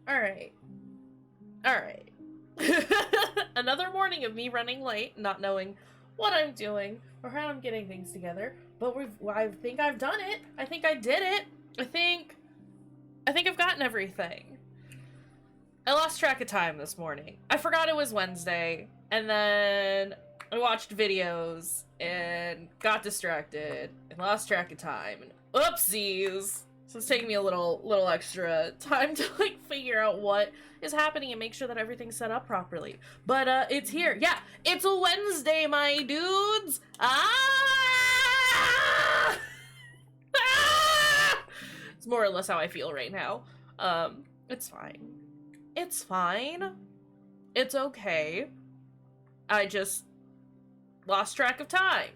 Alright. Alright. Another morning of me running late, not knowing what I'm doing or how I'm getting things together. But I think I've done it. I think I did it. I think I've gotten everything. I lost track of time this morning. I forgot it was Wednesday, and then I watched videos and got distracted and lost track of time. And oopsies! So it's taking me a little extra time to like figure out what is happening and make sure that everything's set up properly. But it's here. Yeah, it's a Wednesday, my dudes. It's more or less how I feel right now. It's fine. It's fine. It's okay. I just lost track of time.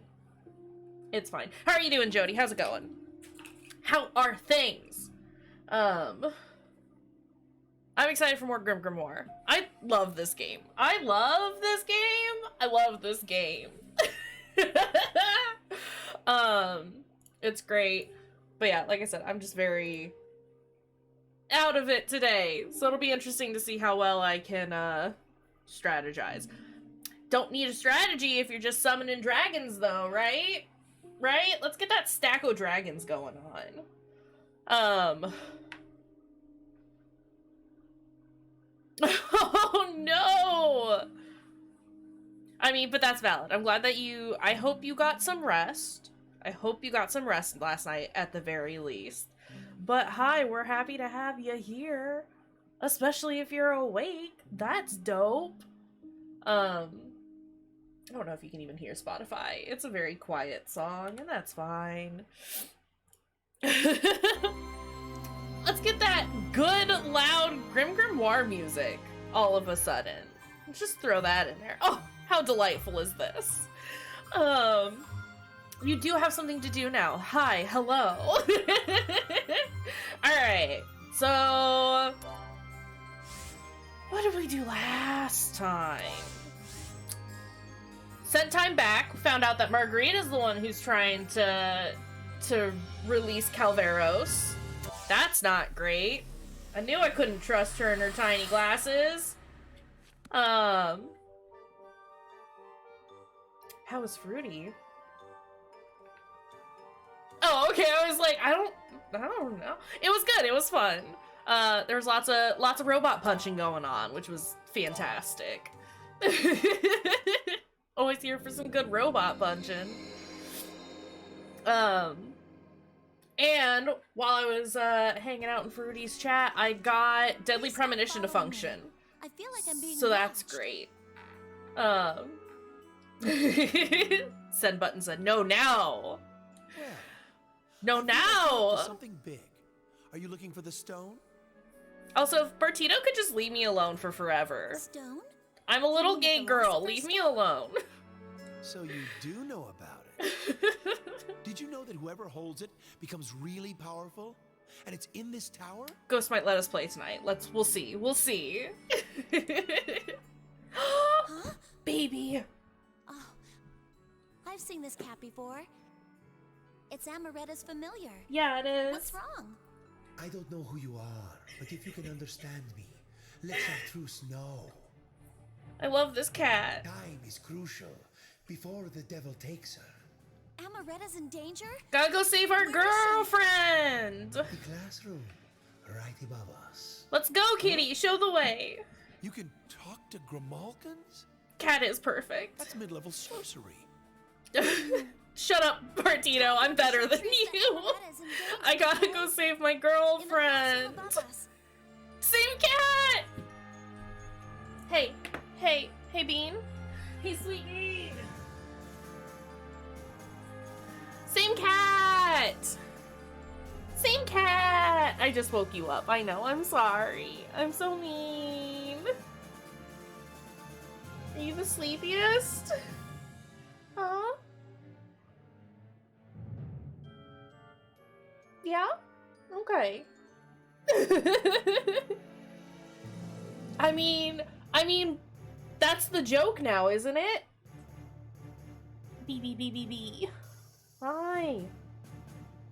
It's fine. How are you doing, Jody? How's it going? How are things? I'm excited for more GrimGrimoire. I love this game. I love this game. I love this game. It's great. But yeah, like I said, I'm just very out of it today. So it'll be interesting to see how well I can strategize. Don't need a strategy if you're just summoning dragons though, right? Right? Let's get that stack of dragons going on. Oh no! I mean, but that's valid. I'm glad that I hope you got some rest. I hope you got some rest last night at the very least. But hi, we're happy to have you here. Especially if you're awake. That's dope. I don't know if you can even hear Spotify. It's a very quiet song, and that's fine. Let's get that good, loud GrimGrimoire music all of a sudden. Let's just throw that in there. Oh, how delightful is this? You do have something to do now. Hi, hello. Alright, so what did we do last time? Sent time back, found out that Margarita's the one who's trying to release Calvaros. That's not great. I knew I couldn't trust her and her tiny glasses. How was Fruity? Oh, okay. I was like, I don't know. It was good. It was fun. There was lots of robot punching going on, which was fantastic. Always here for some good robot punching. And while I was hanging out in Fruity's chat, I got Deadly Premonition to function. I feel like I'm being so that's great. Send button said, no now. Yeah. No now. Something big. Are you looking for the stone? Also, if Bertito could just leave me alone for forever. Stone? I'm a little gay girl. Leave me alone. So you do know about it. Did you know that whoever holds it becomes really powerful? And it's in this tower? Ghost might let us play tonight. We'll see. We'll see. Huh? Baby. Oh, I've seen this cat before. It's Amaretta's familiar. Yeah, it is. What's wrong? I don't know who you are, but if you can understand me, let Chartreuse know. I love this cat. Time is crucial before the devil takes her. Amaretta's in danger? Gotta go save our Where is girlfriend. The classroom, right above us. Let's go, kitty. Show the way. You can talk to Grimalkins? Cat is perfect. That's mid-level sorcery. Shut up, Partito. I'm better than Trees that you. Amaretta's in danger, I gotta okay? go save my In the classroom girlfriend. above us. Same cat. Hey, hey, hey, Bean. Hey, sweet Bean. Same cat. Same cat. I just woke you up. I know. I'm sorry. I'm so mean. Are you the sleepiest? Huh? Yeah? Okay. I mean, that's the joke now, isn't it? B. Hi.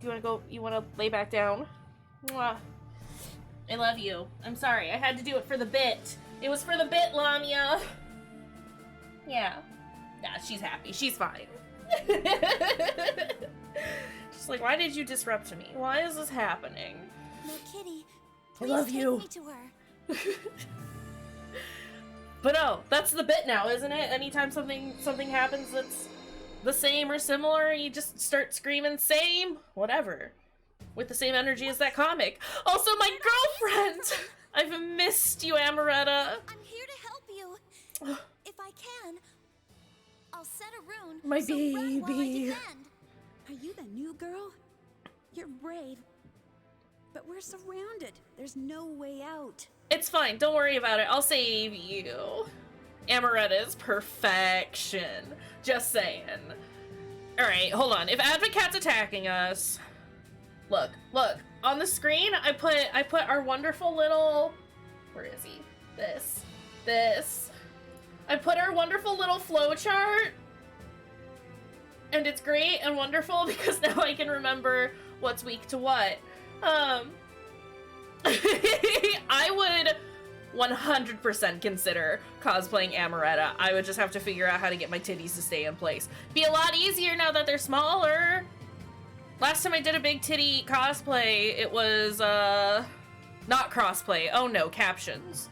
Do you wanna lay back down? Mwah. I love you. I'm sorry. I had to do it for the bit. It was for the bit, Lamia. Yeah. Nah, she's happy. She's fine. She's like, why did you disrupt me? Why is this happening? No, Kitty. I love Please you. take me to her. But oh, that's the bit now, isn't it? Anytime something happens that's the same or similar, you just start screaming same, whatever. With the same energy as that comic. Also, my girlfriend! I've missed you, Amaretta. I'm here to help you. If I can, I'll set a rune. My so run while I baby. defend. Are you the new girl? You're brave. But we're surrounded. There's no way out. It's fine, don't worry about it. I'll save you. Amaretta is perfection. Just saying. Alright, hold on. If Advocat's attacking us... Look. On the screen, I put our wonderful little... Where is he? This. I put our wonderful little flowchart. And it's great and wonderful because now I can remember what's weak to what. I would 100% consider cosplaying Amaretta. I would just have to figure out how to get my titties to stay in place. Be a lot easier now that they're smaller. Last time I did a big titty cosplay, it was, not crossplay. Oh no, captions.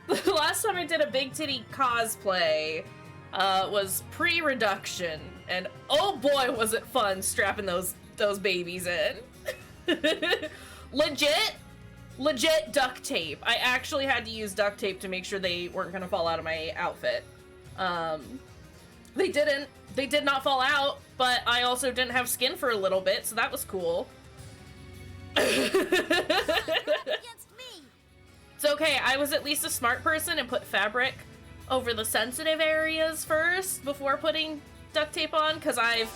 The last time I did a big titty cosplay, was pre-reduction. And oh boy, was it fun strapping those babies in. Legit duct tape. I actually had to use duct tape to make sure they weren't gonna fall out of my outfit. They did not fall out, but I also didn't have skin for a little bit, so that was cool. Against me. It's okay, I was at least a smart person and put fabric over the sensitive areas first before putting duct tape on, because I've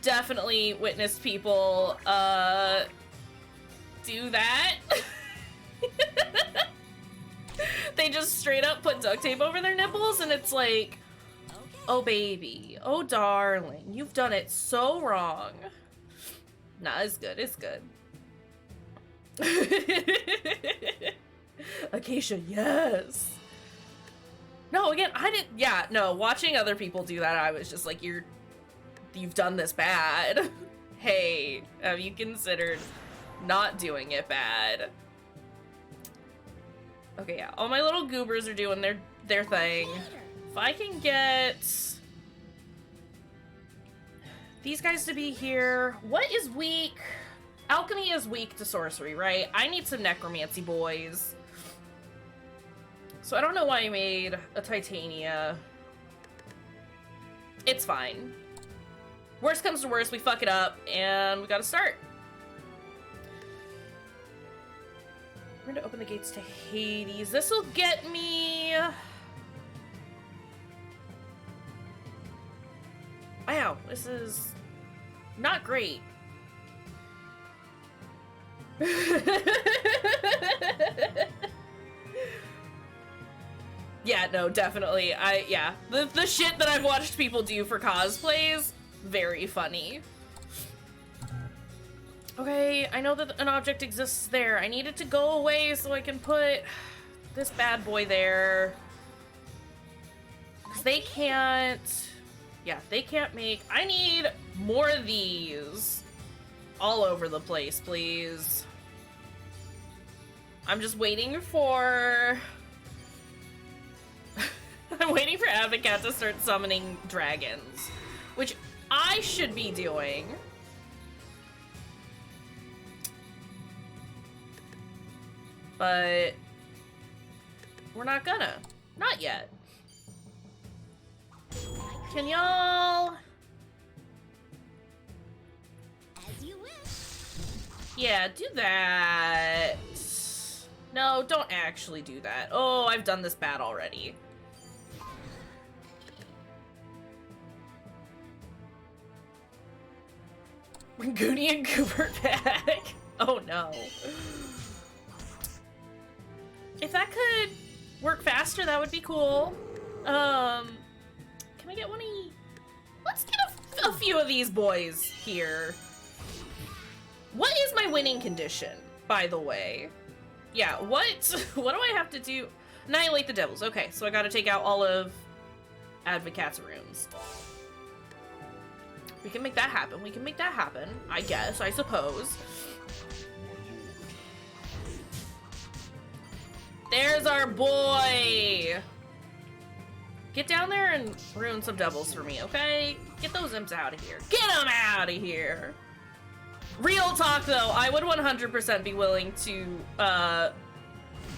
definitely witnessed people, do that. They just straight up put duct tape over their nipples, and it's like, oh baby, oh darling, you've done it so wrong. Nah, it's good, it's good. Acacia, yes. No, again, watching other people do that, I was just like, you've done this bad. Hey, have you considered not doing it bad? Okay, yeah, all my little goobers are doing their thing. If I can get these guys to be here. What is weak? Alchemy is weak to sorcery, right? I need some necromancy boys. So I don't know why I made a Titania. It's fine. Worst comes to worst, we fuck it up, and we gotta start. We're gonna open the gates to Hades. This'll get me... Wow, this is not great. Yeah, no, definitely. The shit that I've watched people do for cosplays, very funny. Okay, I know that an object exists there. I need it to go away so I can put this bad boy there. Because they can't... Yeah, they can't make... I need more of these all over the place, please. I'm just waiting for... I'm waiting for Advocat to start summoning dragons, which I should be doing. But we're not gonna. Not yet. Can y'all... As you wish. Yeah, do that. No, don't actually do that. Oh, I've done this bad already. Goonie and Goobert back. Oh no. If that could work faster, that would be cool. Can we get one of you? Let's get a few of these boys here. What is my winning condition, by the way? yeah, what what do I have to do? Annihilate the devils. Okay, so I gotta take out all of Advocat's rooms. We can make that happen. We can make that happen. I guess, I suppose. There's our boy! Get down there and ruin some devils for me, okay? Get those imps out of here. Get them out of here! Real talk, though, I would 100% be willing to,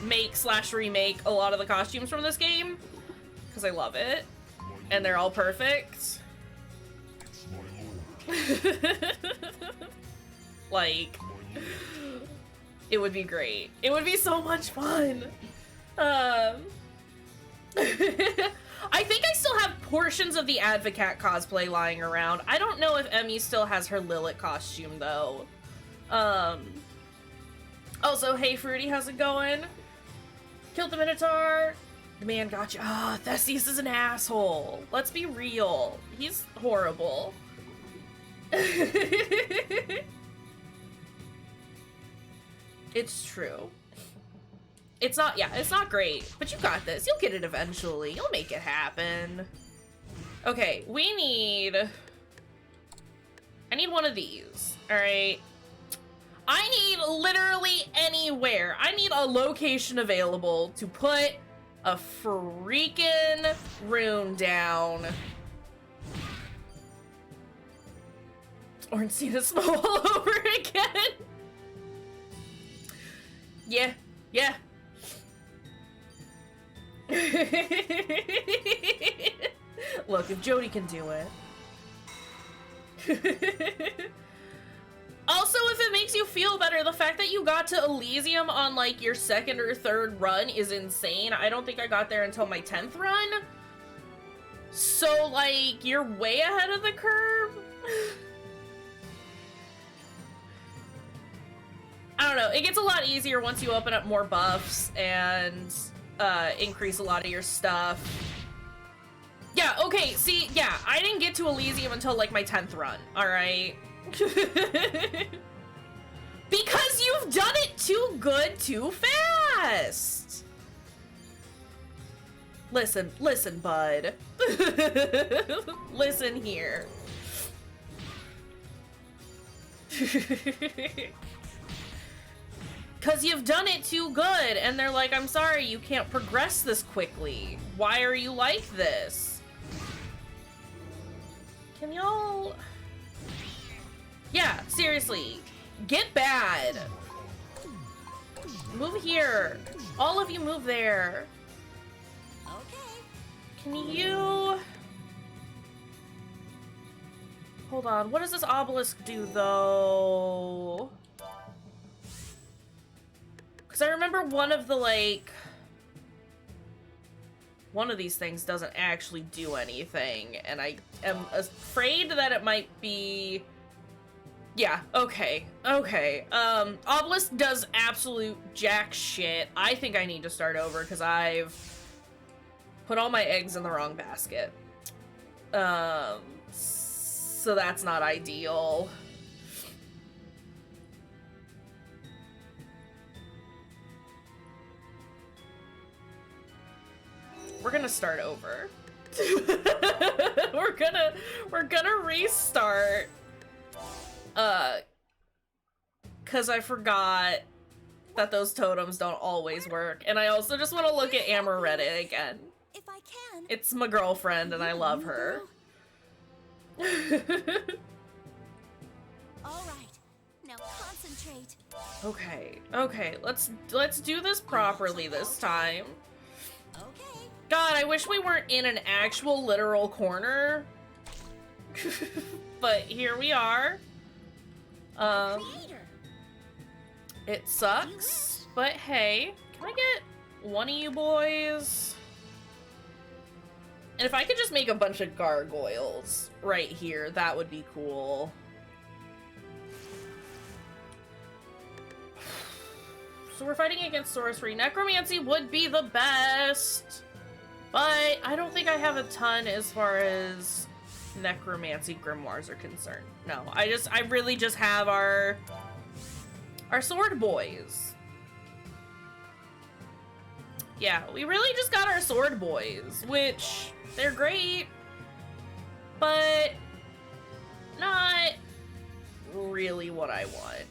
make/remake a lot of the costumes from this game. Because I love it. And they're all perfect. Like, it would be great. It would be so much fun. I think I still have portions of the Advocat cosplay lying around. I don't know if Emmy still has her Lilith costume, though. Also, hey Fruity, how's it going? Killed the Minotaur. The man got you. Ah, Theseus is an asshole. Let's be real. He's horrible. It's true. It's not, yeah, it's not great, but you got this. You'll get it eventually. You'll make it happen. Okay, we need... I need one of these, all right? I need literally anywhere. I need a location available to put a freaking rune down. Ornstein Snow all over again. Yeah, yeah. Look, if Jody can do it. Also, if it makes you feel better, the fact that you got to Elysium on, like, your second or third run is insane. I don't think I got there until my 10th run. So, like, you're way ahead of the curve. I don't know, it gets a lot easier once you open up more buffs and increase a lot of your stuff. Yeah, okay, see, yeah, I didn't get to Elysium until, like, my 10th run, alright? Because you've done it too good too fast! Listen, bud. Listen here. Cause you've done it too good, and they're like, I'm sorry, you can't progress this quickly. Why are you like this? Can y'all... Yeah, seriously. Get bad. Move here. All of you move there. Okay. Can you... Hold on, what does this obelisk do, though? Because I remember one of the, like... One of these things doesn't actually do anything, and I am afraid that it might be... Yeah, okay, okay. Obelisk does absolute jack shit. I think I need to start over, because I've put all my eggs in the wrong basket. So that's not ideal. We're gonna start over. we're gonna restart. Cause I forgot that those totems don't always work. And I also just want to look at Amaretta again. If I can. It's my girlfriend and I love her. All right. Now concentrate. Okay, let's do this properly this time. Okay. God, I wish we weren't in an actual literal corner. But here we are. Creator. It sucks, but hey, can I get one of you boys? And if I could just make a bunch of gargoyles right here, that would be cool. So we're fighting against sorcery. Necromancy would be the best, but I don't think I have a ton as far as necromancy grimoires are concerned. No, I really just have our sword boys. Yeah, we really just got our sword boys, which they're great, but not really what I want.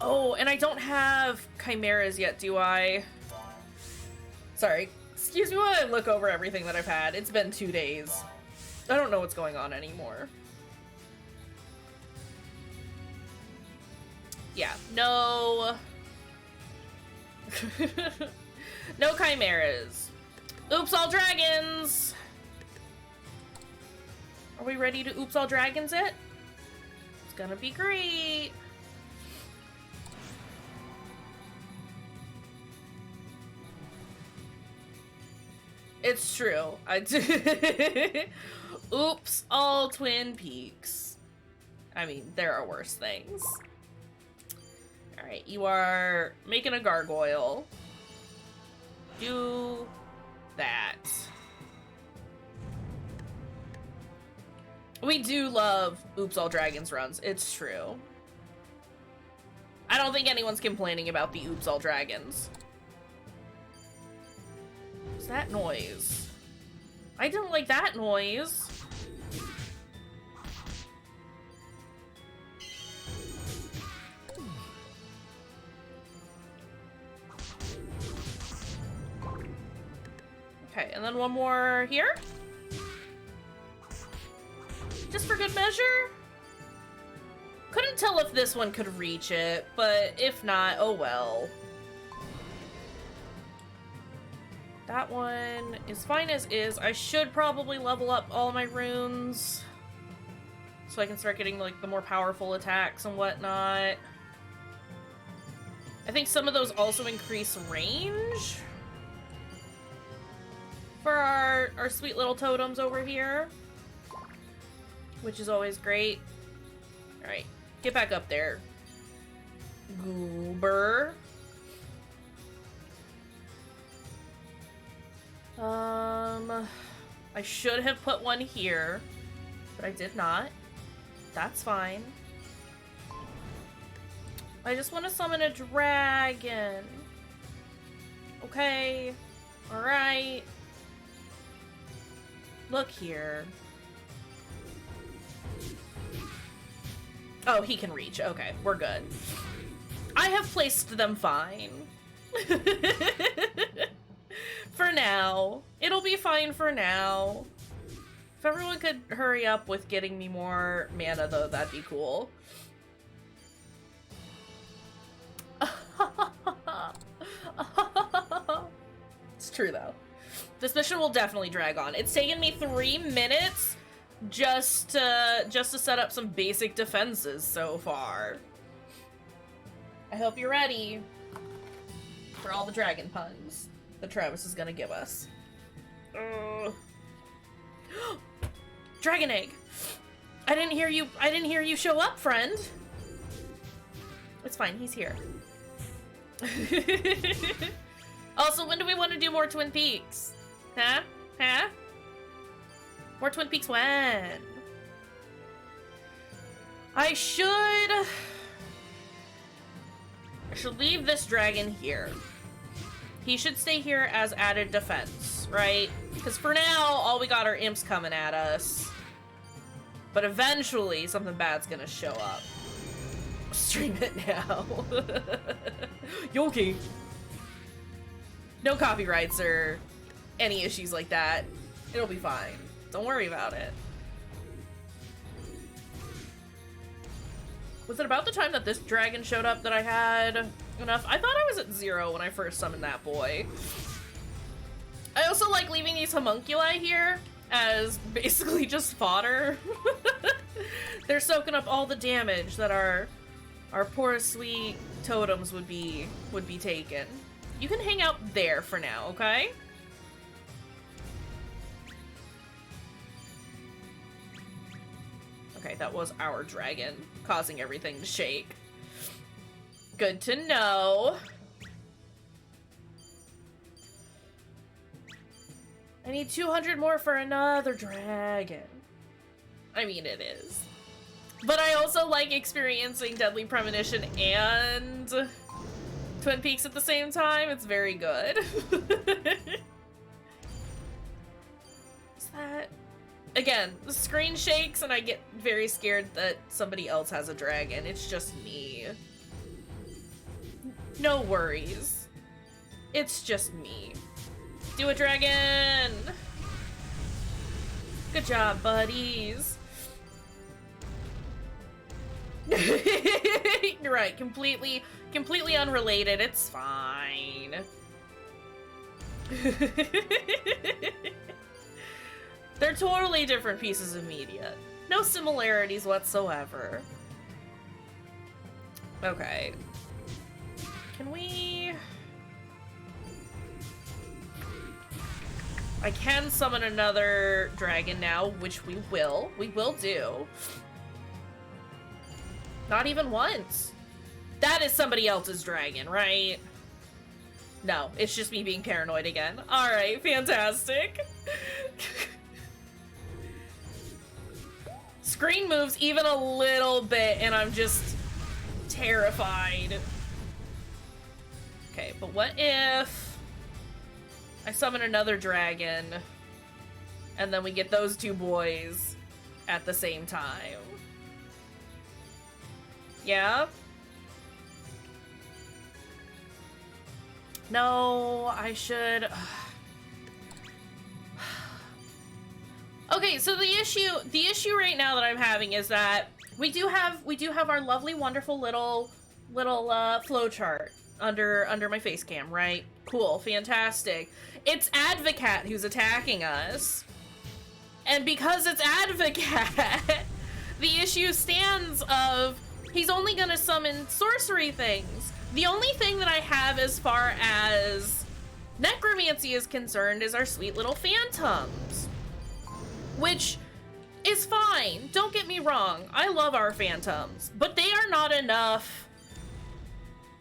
Oh, and I don't have chimeras yet, do I? Sorry. Excuse me while I look over everything that I've had. It's been 2 days. I don't know what's going on anymore. Yeah, no... no chimeras. Oops, all dragons! Are we ready to oops all dragons it? It's gonna be great. It's true. Oops, all Twin Peaks. I mean, there are worse things. Alright, you are making a gargoyle. Do that. We do love Oops All Dragons runs. It's true. I don't think anyone's complaining about the Oops All Dragons. What's that noise? I didn't like that noise. Okay, and then one more here. Just for good measure. Couldn't tell if this one could reach it, but if not, oh well. That one is fine as is. I should probably level up all my runes so I can start getting like the more powerful attacks and whatnot. I think some of those also increase range for our sweet little totems over here, which is always great. Alright, get back up there, goober. I should have put one here, but I did not. That's fine. I just want to summon a dragon. Okay. Alright. Look here. Oh, he can reach. Okay, we're good. I have placed them fine. For now. It'll be fine for now. If everyone could hurry up with getting me more mana, though, that'd be cool. It's true, though. This mission will definitely drag on. It's taken me 3 minutes just to set up some basic defenses so far. I hope you're ready for all the dragon puns that Travis is gonna give us. Dragon egg! I didn't hear you show up, friend! It's fine, he's here. Also, when do we want to do more Twin Peaks? Huh? Huh? More Twin Peaks when? I should leave this dragon here. He should stay here as added defense, right? Because for now, all we got are imps coming at us. But eventually, something bad's gonna show up. Stream it now. Yoki. No copyrights or any issues like that. It'll be fine. Don't worry about it. Was it about the time that this dragon showed up that I had enough? I thought I was at 0 when I first summoned that boy. I also like leaving these homunculi here as basically just fodder. They're soaking up all the damage that our poor sweet totems would be taking. You can hang out there for now, okay? Okay, that was our dragon causing everything to shake. Good to know. I need 200 more for another dragon. I mean, it is. But I also like experiencing Deadly Premonition and Twin Peaks at the same time. It's very good. Is that... Again, the screen shakes and I get very scared that somebody else has a dragon. It's just me. No worries. It's just me. Do a dragon! Good job, buddies. You're right, completely unrelated. It's fine. They're totally different pieces of media. No similarities whatsoever. Okay. Can we... I can summon another dragon now, which we will. We will do. Not even once. That is somebody else's dragon, right? No, it's just me being paranoid again. Alright, fantastic. Screen moves even a little bit and I'm just terrified. Okay, but what if I summon another dragon and then we get those two boys at the same time? Yeah? No, I should... Okay, so the issue right now that I'm having is that we do have our lovely, wonderful little flow chart under my face cam, right? Cool, fantastic. It's Advocat who's attacking us. And because it's Advocat, the issue stands of he's only gonna summon sorcery things. The only thing that I have as far as necromancy is concerned is our sweet little phantoms. Which is fine, don't get me wrong, I love our phantoms, but they are not enough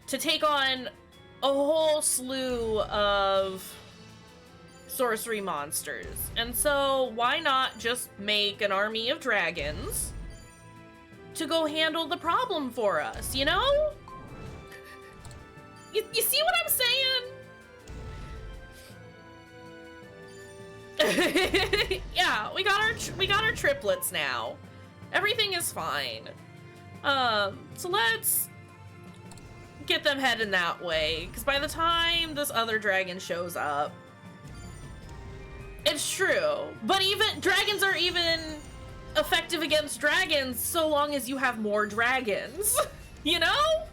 to take on a whole slew of sorcery monsters. And so why not just make an army of dragons to go handle the problem for us, you know? You see what I'm saying? Yeah, we got our triplets now. Everything is fine. So let's get them heading that way, because by the time this other dragon shows up, it's true. But even dragons are even effective against dragons so long as you have more dragons. You know?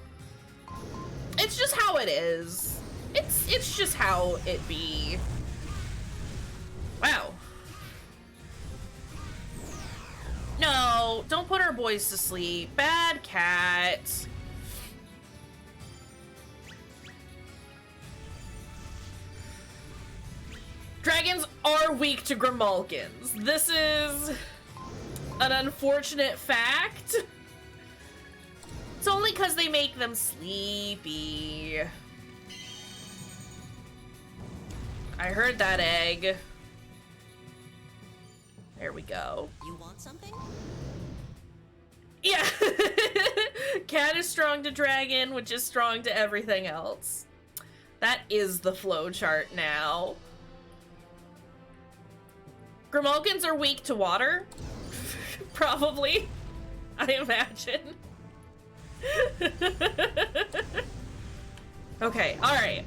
It's just how it is. It's just how it be. Wow. No, don't put our boys to sleep. Bad cat. Dragons are weak to Grimalkins. This is an unfortunate fact. It's only because they make them sleepy. I heard that egg. There we go. You want something? Yeah. Cat is strong to dragon, which is strong to everything else. That is the flow chart now. Grimalkins are weak to water. Probably. I imagine. Okay, alright.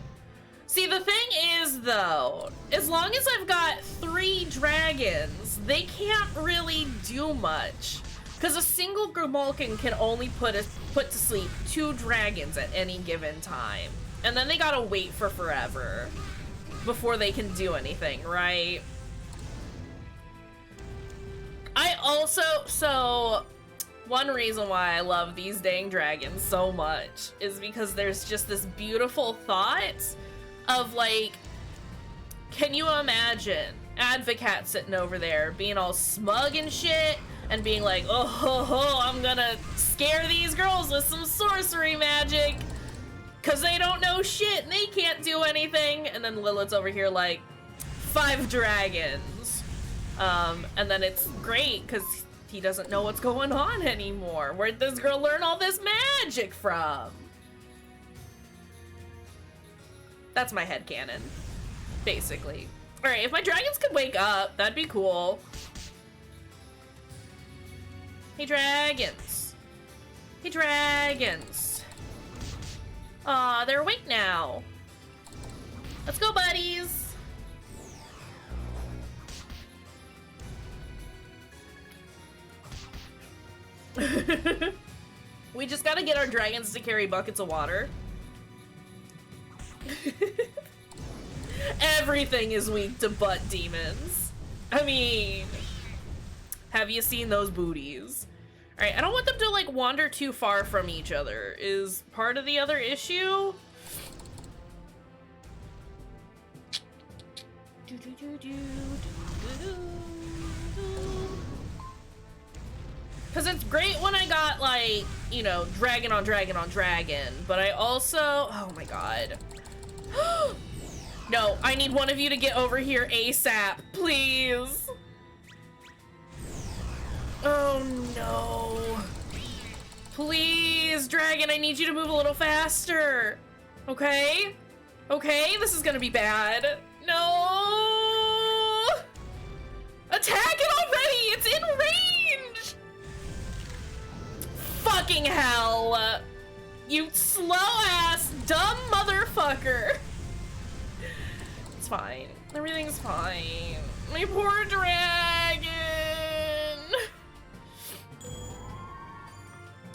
See, the thing is, though, as long as I've got 3 dragons, they can't really do much. Because a single Grimalkin can only put to sleep 2 dragons at any given time. And then they gotta wait for forever before they can do anything, right? I also, so one reason why I love these dang dragons so much is because there's just this beautiful thought of, like, can you imagine Advocat sitting over there being all smug and shit and being like, oh ho ho, I'm gonna scare these girls with some sorcery magic because they don't know shit and they can't do anything, and then Lilith's over here like, 5 dragons. And then it's great because he doesn't know what's going on anymore. Where'd this girl learn all this magic from? That's my headcanon, basically. Alright, if my dragons could wake up, that'd be cool. Hey, dragons. Hey, dragons. Aw, they're awake now. Let's go, buddies. We just gotta get our dragons to carry buckets of water. Everything is weak to butt demons. I mean, have you seen those booties? Alright, I don't want them to, like, wander too far from each other. Is part of the other issue? Because it's great when I got, like, you know, dragon on dragon on dragon, but I also... Oh my god. No, I need one of you to get over here ASAP, please. Oh no. Please, dragon, I need you to move a little faster. Okay? Okay, this is gonna be bad. No! Attack it already! It's in range! Fucking hell! You slow-ass, dumb motherfucker! It's fine. Everything's fine. My poor dragon!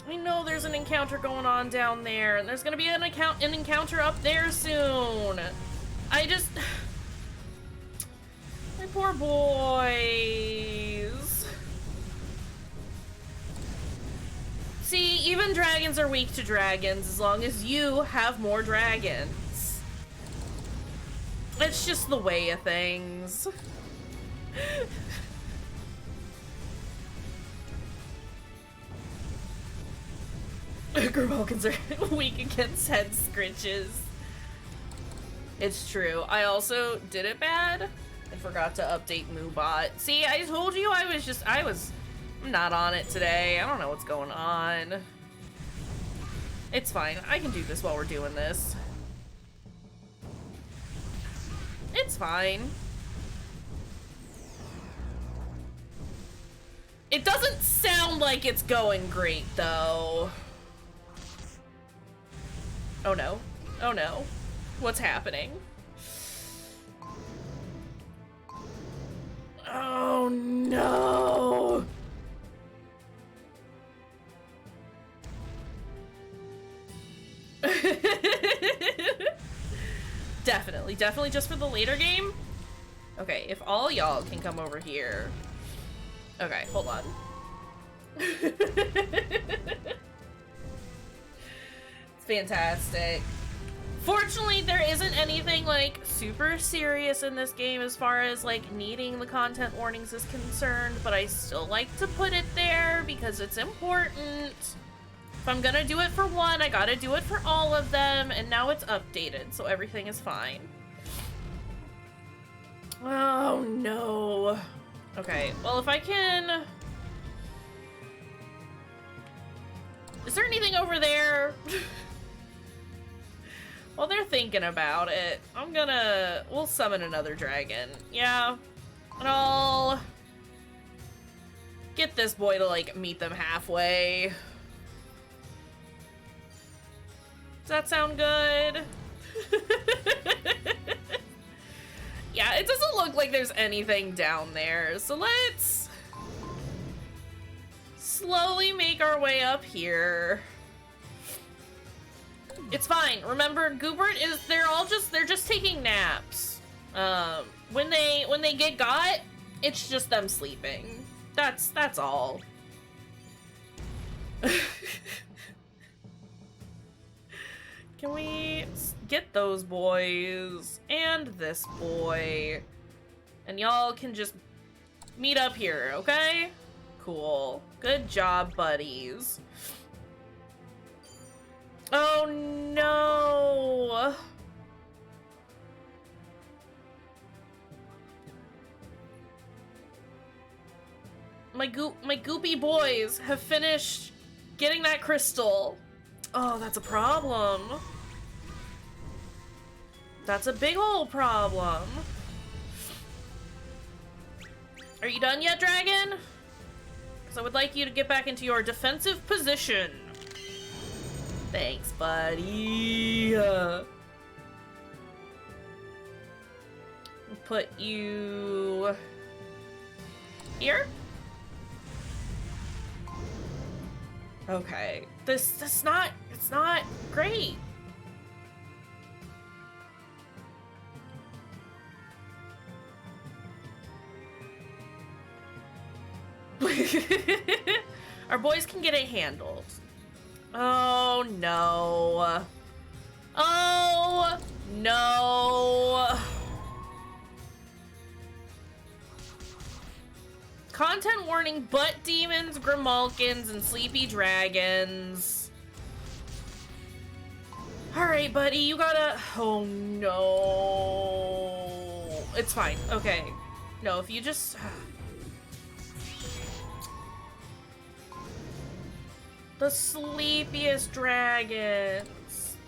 I know there's an encounter going on down there, and there's gonna be an encounter up there soon. I just... My poor boys. See, even dragons are weak to dragons as long as you have more dragons. It's just the way of things. Grimogans are weak against head scritches. It's true. I also did it bad. I forgot to update MooBot. See, I told you I'm not on it today. I don't know what's going on. It's fine. I can do this while we're doing this. It's fine. It doesn't sound like it's going great, though. Oh no. Oh no. What's happening? Oh no! Definitely just for the later game? Okay, if all y'all can come over here. Okay, hold on. It's fantastic. Fortunately, there isn't anything, like, super serious in this game as far as, like, needing the content warnings is concerned, but I still like to put it there because it's important. If I'm gonna do it for one, I gotta do it for all of them, and now it's updated, so everything is fine. Oh, no. Okay, well, if I can... Is there anything over there? While they're thinking about it, we'll summon another dragon. Yeah. And I'll get this boy to, like, meet them halfway. Does that sound good? Yeah, it doesn't look like there's anything down there, so let's slowly make our way up here. It's fine. Remember, Goobert they're just taking naps. When they get got, it's just them sleeping. That's all. Can we get those boys and this boy? And y'all can just meet up here, okay? Cool. Good job, buddies. Oh no! My goopy boys have finished getting that crystal. Oh, that's a problem. That's a big ol' problem. Are you done yet, dragon? Because I would like you to get back into your defensive position. Thanks, buddy. Put you here. Okay. It's not great. Our boys can get it handled. Oh no. Oh no. Content warning: butt demons, grimalkins, and sleepy dragons. Alright, buddy, you gotta... Oh no. It's fine. Okay. No, if you just... The sleepiest dragons.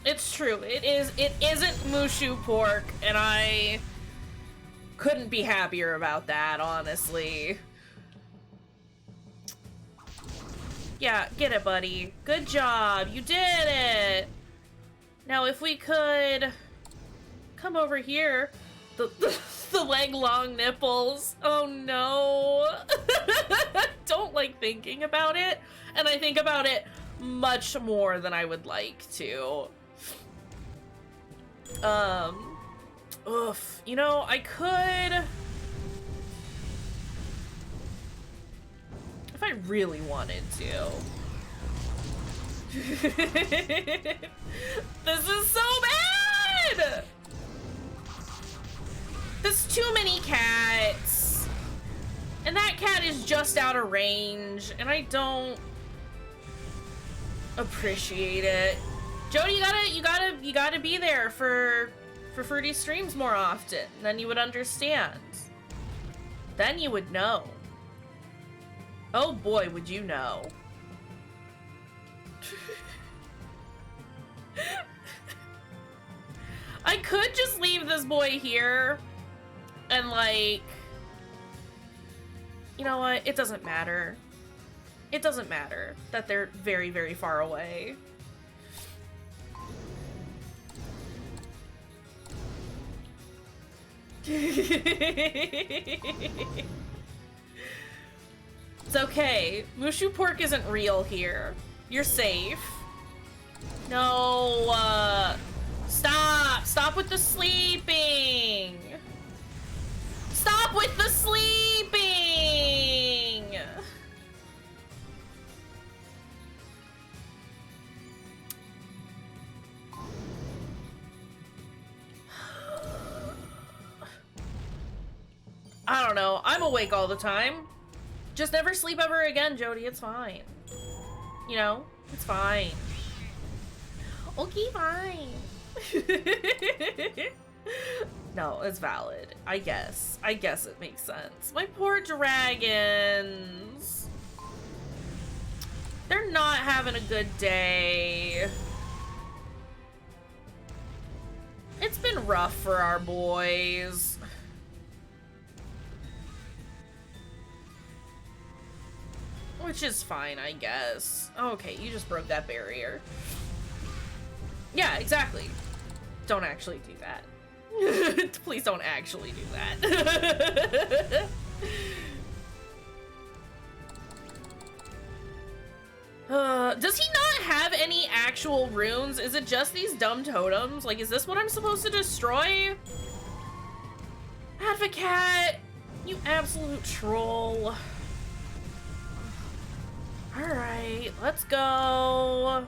It's true. It isn't Mushu pork, and I couldn't be happier about that, honestly. Yeah, get it, buddy. Good job. You did it. Now, if we could come over here. The leg-long nipples. Oh no. Don't like thinking about it. And I think about it much more than I would like to. Oof. You know, I could... If I really wanted to. This is so bad! There's too many cats. And that cat is just out of range, and I don't appreciate it. Jody, you gotta be there for Fruity streams more often. Then you would understand. Then you would know. Oh boy, would you know. I could just leave this boy here and, like, you know what? It doesn't matter. It doesn't matter that they're very, very far away. It's okay. Mushu pork isn't real here. You're safe. No, stop! Stop with the sleeping! Stop with the sleeping! I don't know. I'm awake all the time. Just never sleep ever again, Jody. It's fine. You know? It's fine. Okay, fine. No, it's valid. I guess. I guess it makes sense. My poor dragons. They're not having a good day. It's been rough for our boys. Which is fine, I guess. Okay, you just broke that barrier. Yeah, exactly. Don't actually do that. Please don't actually do that. Does he not have any actual runes? Is it just these dumb totems? Like, is this what I'm supposed to destroy? Advocat! You absolute troll. Alright, let's go.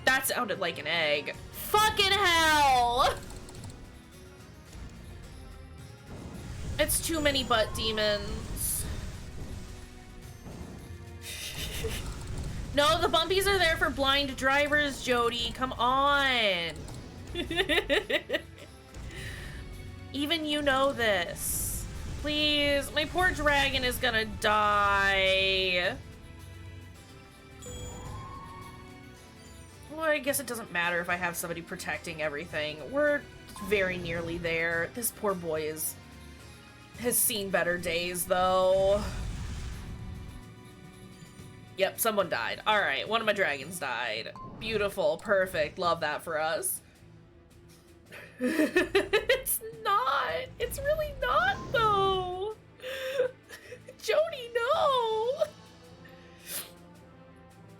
That sounded like an egg. Fucking hell! It's too many butt demons. No, the bumpies are there for blind drivers, Jody. Come on. Even you know this. Please, my poor dragon is gonna die. well, I guess it doesn't matter if I have somebody protecting everything. We're very nearly there. This poor boy has seen better days, though. Yep, someone died. Alright, one of my dragons died. Beautiful, perfect, love that for us. It's not! It's really not, though! Jody, no!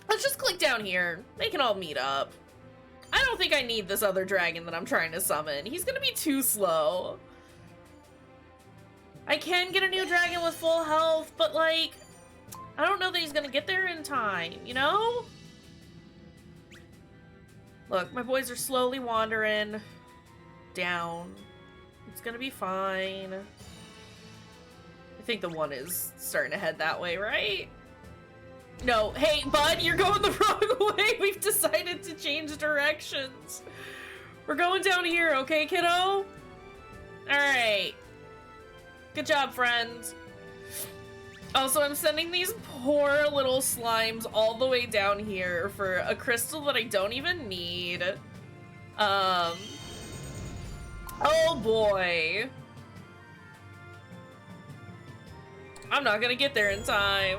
Let's just click down here. They can all meet up. I don't think I need this other dragon that I'm trying to summon. He's gonna be too slow. I can get a new dragon with full health, but like, I don't know that he's gonna get there in time, you know? Look, my boys are slowly wandering down. It's gonna be fine. I think the one is starting to head that way, right? No, hey, bud, you're going the wrong way. We've decided to change directions. We're going down here, okay, kiddo? Alright. Good job, friends. Also, I'm sending these poor little slimes all the way down here for a crystal that I don't even need. Oh boy. I'm not gonna get there in time.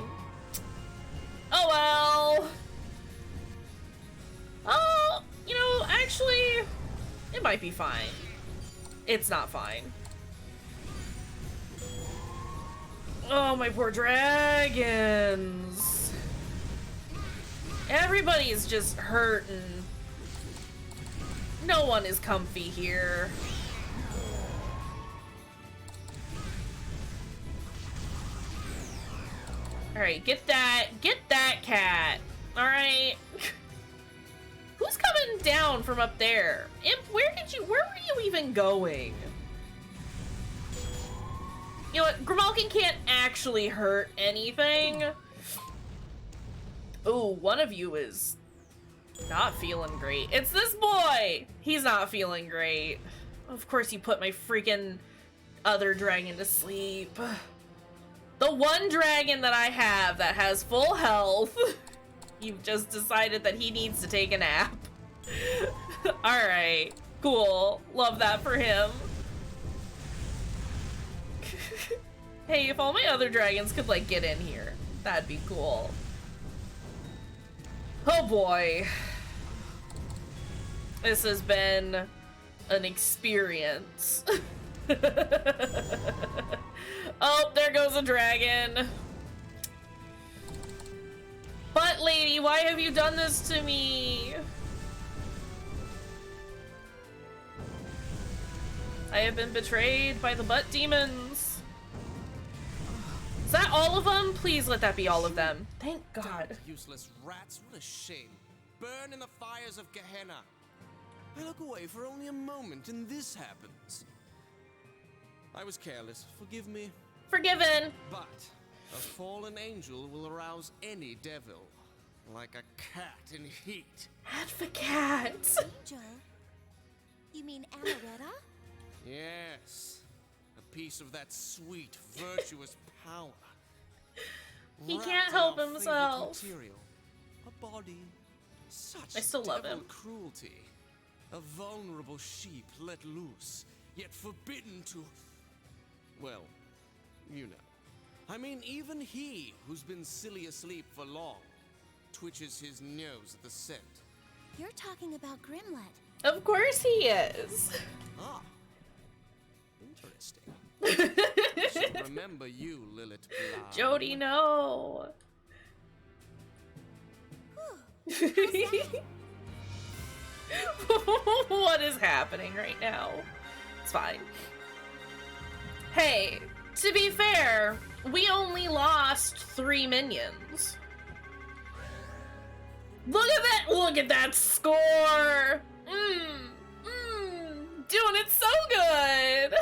Oh well. Oh, you know, actually, it might be fine. It's not fine. Oh, my poor dragons. Everybody's just hurting. No one is comfy here. Alright, get that cat. Alright. Who's coming down from up there? Imp, where were you even going? You know what, Grimalkin can't actually hurt anything. Ooh, one of you is not feeling great. It's this boy! He's not feeling great. Of course you put my freaking other dragon to sleep. The one dragon that I have that has full health, you've just decided that he needs to take a nap. Alright, cool. Love that for him. Hey, if all my other dragons could, like, get in here, that'd be cool. Oh boy. This has been an experience. Oh, there goes a dragon. Butt lady, why have you done this to me? I have been betrayed by the butt demons. Is that all of them? Please let that be all of them. Thank God. Damn useless rats, what a shame. Burn in the fires of Gehenna. I look away for only a moment and this happens. I was careless, forgive me. Forgiven. But a fallen angel will arouse any devil, like a cat in heat. Advocate. Angel? You mean Amaretta? Yes, a piece of that sweet, virtuous power. He Wrapped can't in help our himself. favorite material, a body. Such I still love devil him. cruelty. A vulnerable sheep let loose, yet forbidden to... Well, you know. I mean, even he, who's been silly asleep for long, twitches his nose at the scent. You're talking about Grimlet. Of course he is. Ah, interesting. Should remember you, Lilith Blah. Jody, no. What is happening right now? It's fine. Hey, to be fair, we only lost 3 minions. Look at that score! Doing it so good!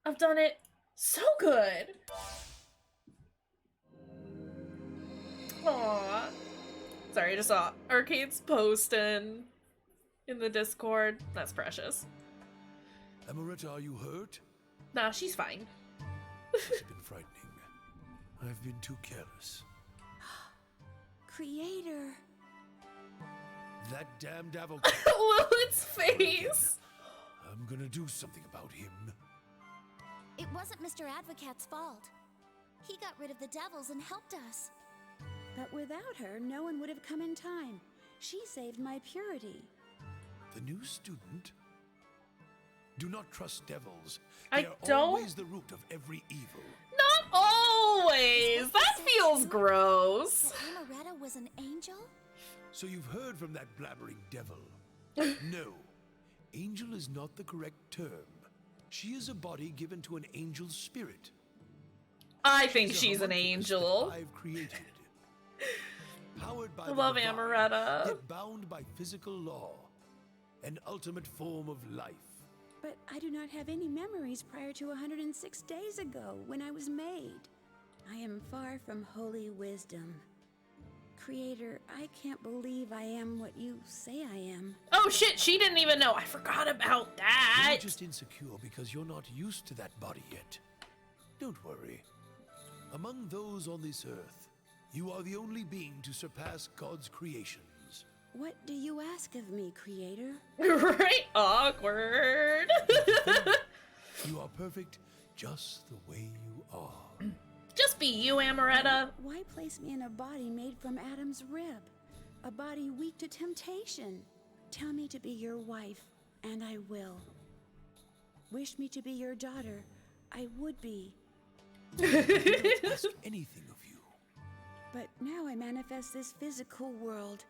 I've done it so good. Aww. Sorry, I just saw Arcade's posting in the Discord. That's precious. Amaretta, are you hurt? Nah, she's fine. It's been frightening. I've been too careless. Creator. That damn devil. Lilith's face. I'm gonna do something about him. It wasn't Mr. Advocat's fault. He got rid of the devils and helped us. But without her, no one would have come in time. She saved my purity. The new student? Do not trust devils. I They are don't- always the root of every evil. Not always. That feels gross. That Amaretta was an angel? So you've heard from that blabbering devil. No, angel is not the correct term. She is a body given to an angel's spirit. I think a she's an homunculus that angel. I've created. Powered by I the love divine, Amaretta. yet bound by physical law. An ultimate form of life. But I do not have any memories prior to 106 days ago, when I was made. I am far from holy wisdom. Creator, I can't believe I am what you say I am. Oh shit, she didn't even know. I forgot about that. You're just insecure because you're not used to that body yet. Don't worry. Among those on this earth, you are the only being to surpass God's creations. What do you ask of me, Creator? Right? Awkward. You are perfect just the way you are. Just be you, Amaretta. Why place me in a body made from Adam's rib? A body weak to temptation. Tell me to be your wife, and I will. Wish me to be your daughter, I would be. I don't ask anything of you. But now I manifest this physical world.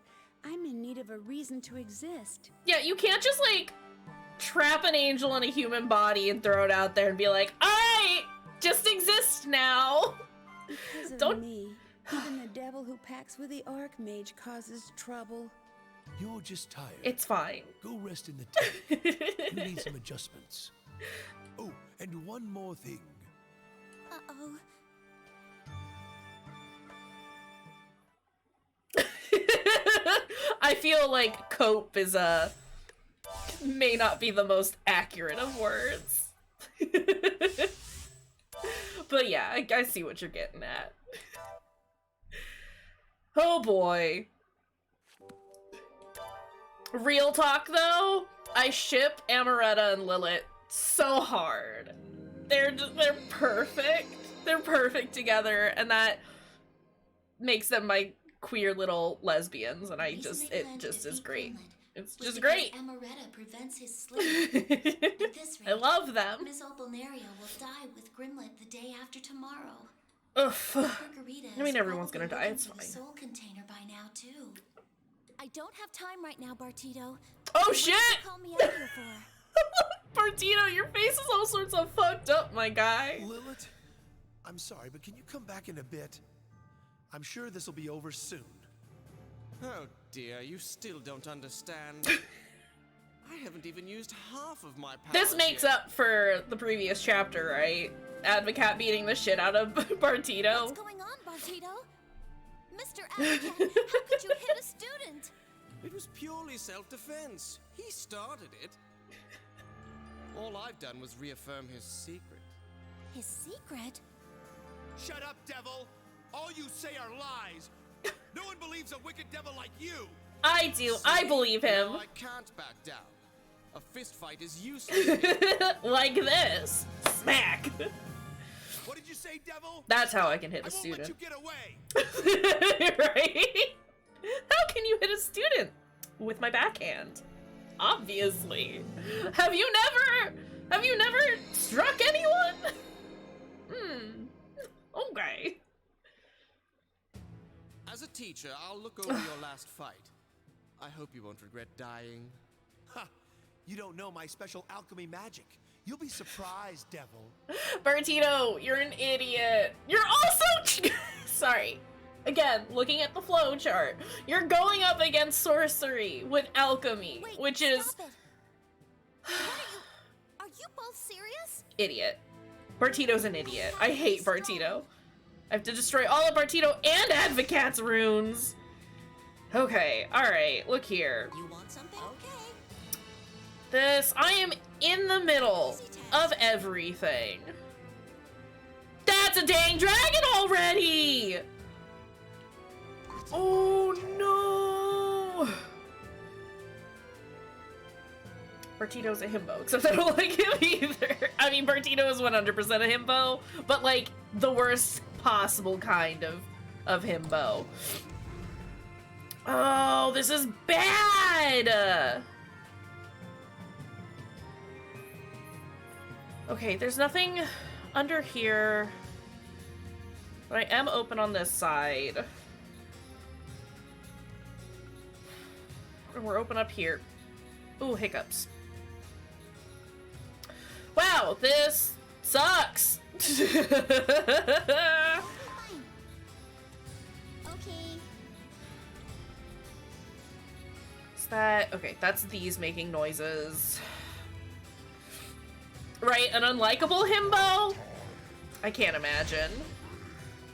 I'm in need of a reason to exist. Yeah, you can't just like trap an angel in a human body and throw it out there and be like, I just exist now. Because of Don't- me, even the devil who packs with the Archmage causes trouble. You're just tired. It's fine. Go rest in the tent. You need some adjustments. Oh, and one more thing. Uh-oh. I feel like cope is may not be the most accurate of words. But yeah, I see what you're getting at. Oh boy. Real talk though, I ship Amaretta and Lilith so hard. They're perfect. They're perfect together, and that makes them my queer little lesbians, and The reason they it planned to just is defeat great. Grimlet It's was just because great. Amaretta prevents his sleep. At this I rate, love them. Miss Opalneria will die with Grimlet the day after tomorrow. Ugh. Margarita I mean, is everyone's probably gonna die, looking it's for the fine. soul container by now too. I don't have time right now, Bartito. Oh What did shit! you call me out here for? Bartino, your face is all sorts of fucked up, my guy. Lilith, I'm sorry, but can you come back in a bit? I'm sure this will be over soon. Oh dear, you still don't understand. I haven't even used half of my powers This makes yet. up for the previous chapter, right? Advocat beating the shit out of Bartito. What's going on, Bartito? Mr. Advocate, how could you hit a student? It was purely self-defense. He started it. All I've done was reaffirm his secret. His secret? Shut up, devil! All you say are lies! No one believes a wicked devil like you! I do. I believe him. No, I can't back down. A fist fight is useless. Like this. Smack. What did you say, devil? That's how I can hit I a won't let you student. get away! Right? How can you hit a student? With my backhand. Obviously. Have you never struck anyone? Okay. As a teacher, I'll look over your last fight. I hope you won't regret dying. Ha! You don't know my special alchemy magic. You'll be surprised, devil. Bartino, you're an idiot. You're also sorry. Again, looking at the flow chart, you're going up against sorcery with alchemy, Wait, which is stop it. What are you both serious? idiot. Bartito's an idiot. I hate Bartito. I have to destroy all of Bartito and Advocat's runes. Okay, alright, look here. You want something? Okay. I am in the middle of everything. That's a dang dragon already! Oh no! Bertito's a himbo, except I don't like him either. I mean, Bertito is 100% a himbo, but like the worst possible kind of himbo. Oh, this is bad! Okay, there's nothing under here, but I am open on this side. And we're open up here. Ooh, hiccups. Wow, this sucks! Okay. Is that... okay, that's these making noises. Right, an unlikable himbo? I can't imagine.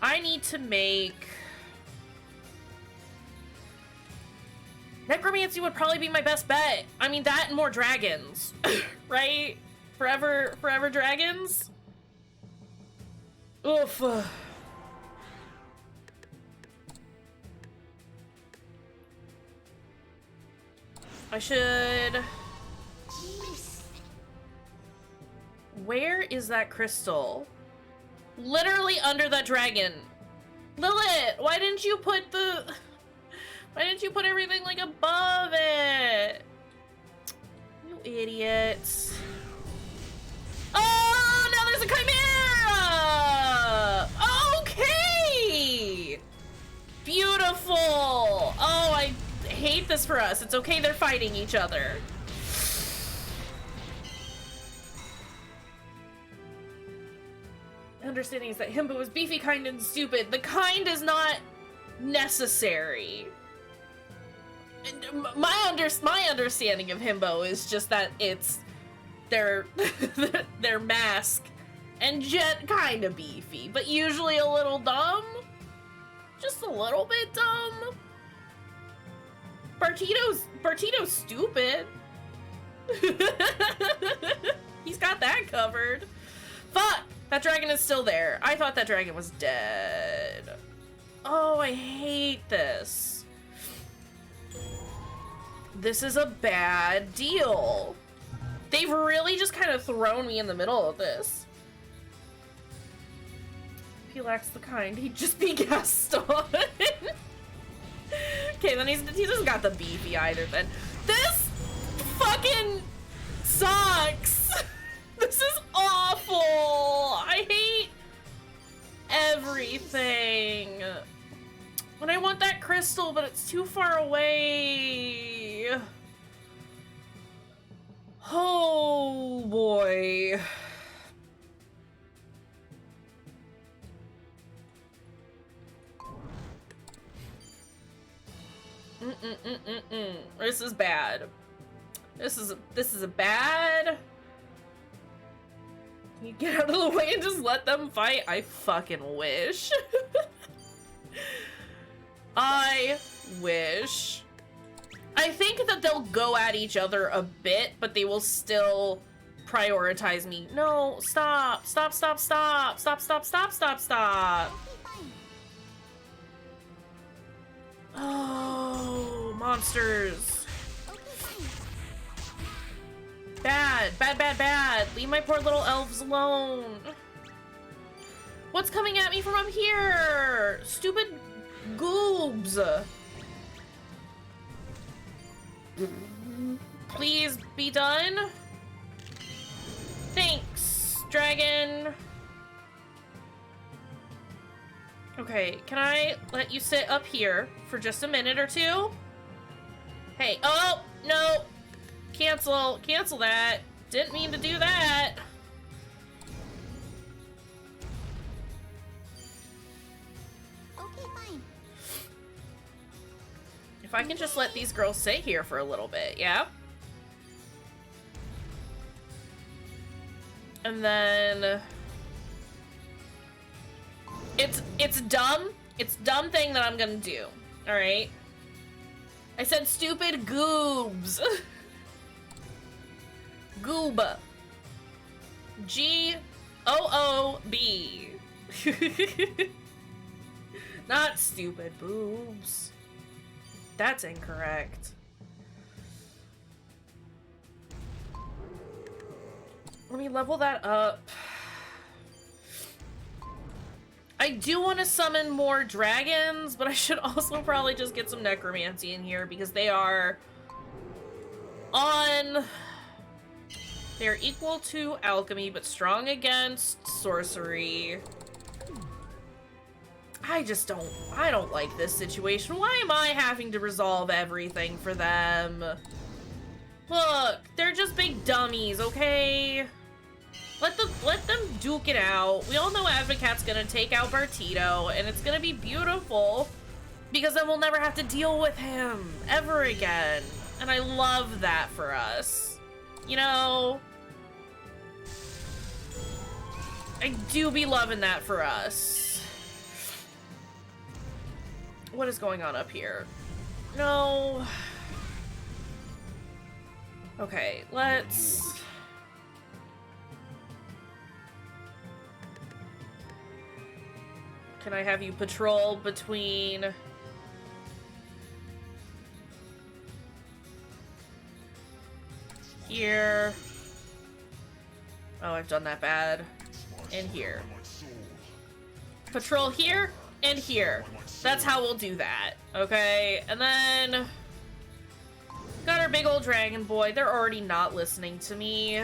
I need to make... necromancy would probably be my best bet. I mean, that and more dragons. Right? Forever dragons? Oof. I should... Jeez. where is that crystal? Literally under that dragon. Lilith, why didn't you put everything like above it? You idiots. Oh, now there's a chimera! Okay! Beautiful! Oh, I hate this for us. It's okay, they're fighting each other. Understanding is that himbo is beefy, kind, and stupid. The kind is not necessary. And my understanding of himbo is just that it's their mask and jet kind of beefy, but usually a little dumb. Just a little bit dumb. Bertito's stupid. He's got that covered. Fuck! That dragon is still there. I thought that dragon was dead. Oh, I hate this. This is a bad deal. They've really just kind of thrown me in the middle of this. If he lacks the kind, he'd just be Gaston. Okay, then he doesn't got the beefy either then. This fucking sucks. This is awful. I hate everything. And I want that crystal, but it's too far away. Oh boy. This is bad. This is a bad. Can you get out of the way and just let them fight? I fucking wish. I wish. I think that they'll go at each other a bit, but they will still prioritize me. No, stop. Stop, stop, stop. Stop, stop, stop, stop, stop. Oh, monsters. Bad, bad, bad, bad. Leave my poor little elves alone. What's coming at me from up here? Stupid goobs. Please be done. Thanks, dragon. Okay, can I let you sit up here for just a minute or two? Hey, oh, no. Cancel that. Didn't mean to do that. Okay, fine. If I can just let these girls sit here for a little bit, yeah? And then... It's dumb. It's a dumb thing that I'm gonna do. Alright? I said stupid goobs. Goob. G-O-O-B. Not stupid boobs. That's incorrect. Let me level that up. I do want to summon more dragons, but I should also probably just get some necromancy in here because they are on... They're equal to alchemy, but strong against sorcery. I don't like this situation. Why am I having to resolve everything for them? Look, they're just big dummies, okay? Let them duke it out. We all know Advocat's gonna take out Bartito, and it's gonna be beautiful because then we'll never have to deal with him ever again. And I love that for us. You know? I do be loving that for us. What is going on up here? No. Okay, let's... Can I have you patrol between... Here. Oh, I've done that bad. And here. Patrol here and here. That's how we'll do that, okay? And then... Got our big old dragon boy. They're already not listening to me.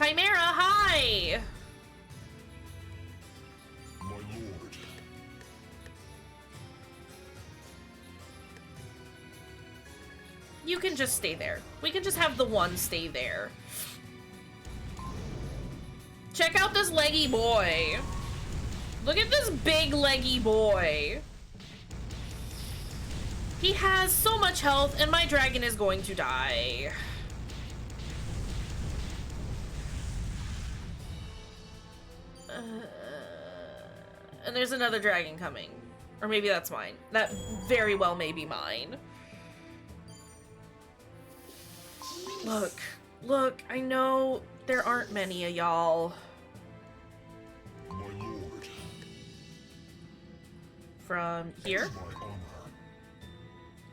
Chimera, hi! My lord. You can just stay there. We can just have the one stay there. Check out this leggy boy. Look at this big leggy boy. He has so much health, and my dragon is going to die. And there's another dragon coming. Or maybe that's mine. That very well may be mine. Look. Look, I know there aren't many of y'all. My lord. From here My honor.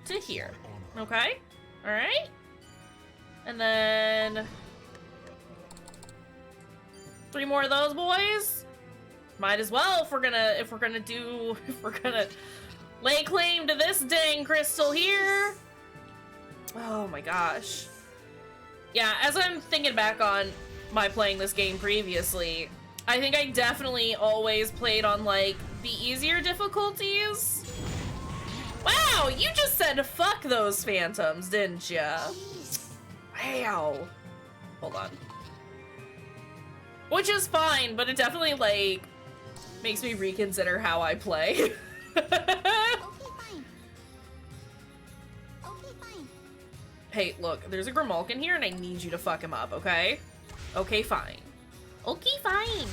to here. My honor. Okay? Alright? And then... 3 more of those boys? Might as well if we're gonna lay claim to this dang crystal here. Oh my gosh. Yeah, as I'm thinking back on my playing this game previously, I think I definitely always played on, like, the easier difficulties. Wow, you just said fuck those phantoms, didn't ya? Wow. Hold on. Which is fine, but it definitely, like, makes me reconsider how I play. Okay, fine. Okay, fine. Hey, look, there's a Grimalkin here and I need you to fuck him up, okay? Okay, fine. Okay, fine.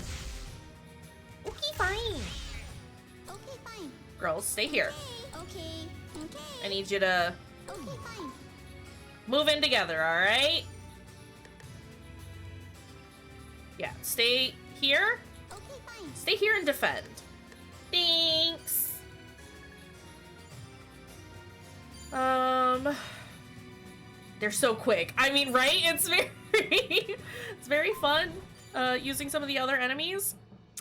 Okay, fine. Okay, fine. Girls, stay here. Okay. Okay. I need you to Okay, fine. move in together, alright? Yeah, stay here. Okay, fine. Stay here and defend. Thanks. They're so quick. I mean, right? It's very, it's very fun, using some of the other enemies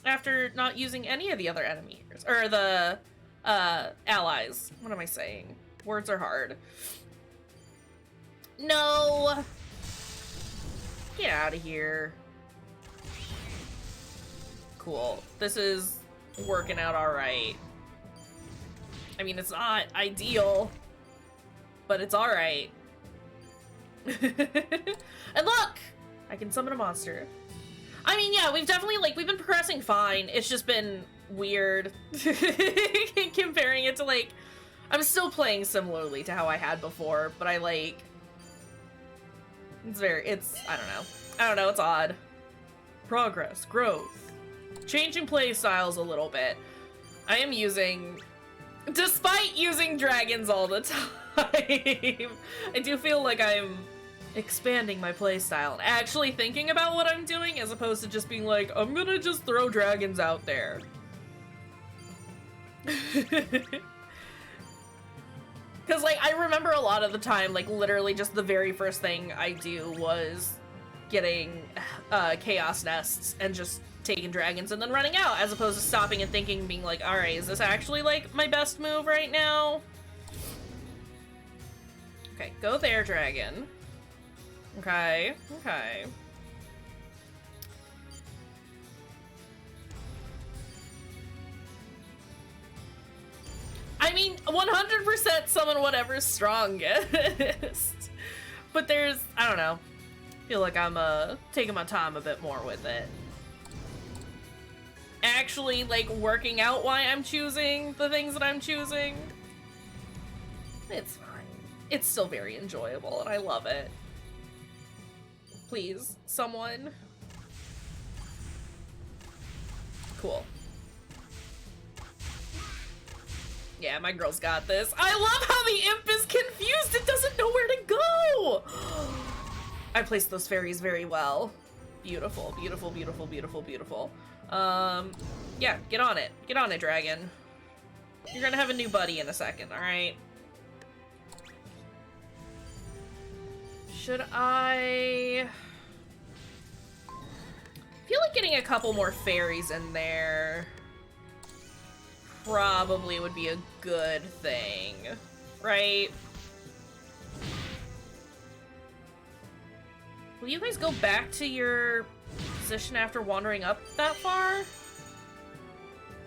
after not using any of the other enemies, or the, allies. What am I saying? Words are hard. No! Get out of here. Cool. This is working out alright. I mean, it's not ideal, but it's alright. And look! I can summon a monster. I mean, yeah, we've been progressing fine. It's just been weird comparing it to, like, I'm still playing similarly to how I had before, but I, like, I don't know, it's odd. Progress, growth, changing play styles a little bit. I am despite using dragons all the time, I do feel like I'm expanding my playstyle and actually thinking about what I'm doing as opposed to just being like, I'm gonna just throw dragons out there. Because, like, I remember a lot of the time, like, literally just the very first thing I do was getting chaos nests and just taking dragons and then running out, as opposed to stopping and thinking, being like, alright, is this actually, like, my best move right now? Okay, go there, dragon. Okay, okay. I mean, 100% summon whatever's strongest. But there's, I don't know. I feel like I'm taking my time a bit more with it. Actually, like, working out why I'm choosing the things that I'm choosing. It's fine. It's still very enjoyable, and I love it. Please, someone. Cool. Yeah, my girl's got this. I love how the imp is confused. It doesn't know where to go. I placed those fairies very well. Beautiful, beautiful, beautiful, beautiful, beautiful. Yeah, get on it. Get on it, dragon. You're gonna have a new buddy in a second, alright? Should I feel like getting a couple more fairies in there probably would be a good thing, right? Will you guys go back to your position after wandering up that far?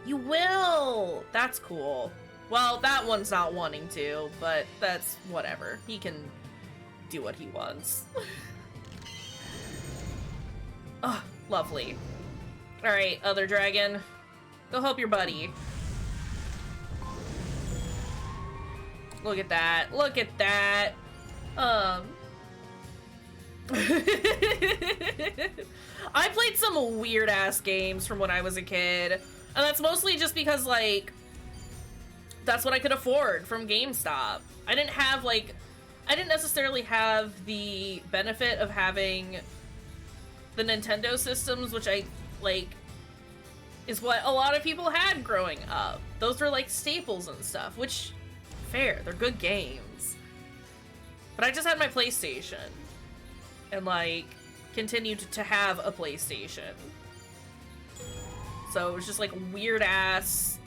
You will! That's cool. Well, that one's not wanting to, but that's whatever. He can do what he wants. Oh, lovely. Alright, other dragon. Go help your buddy. Look at that. Look at that. I played some weird-ass games from when I was a kid. And that's mostly just because, like, that's what I could afford from GameStop. I didn't have, like, I didn't necessarily have the benefit of having the Nintendo systems, which I, like, is what a lot of people had growing up. Those were, like, staples and stuff, which, fair, they're good games. But I just had my PlayStation. And, like, continued to have a PlayStation. So it was just, like, weird-ass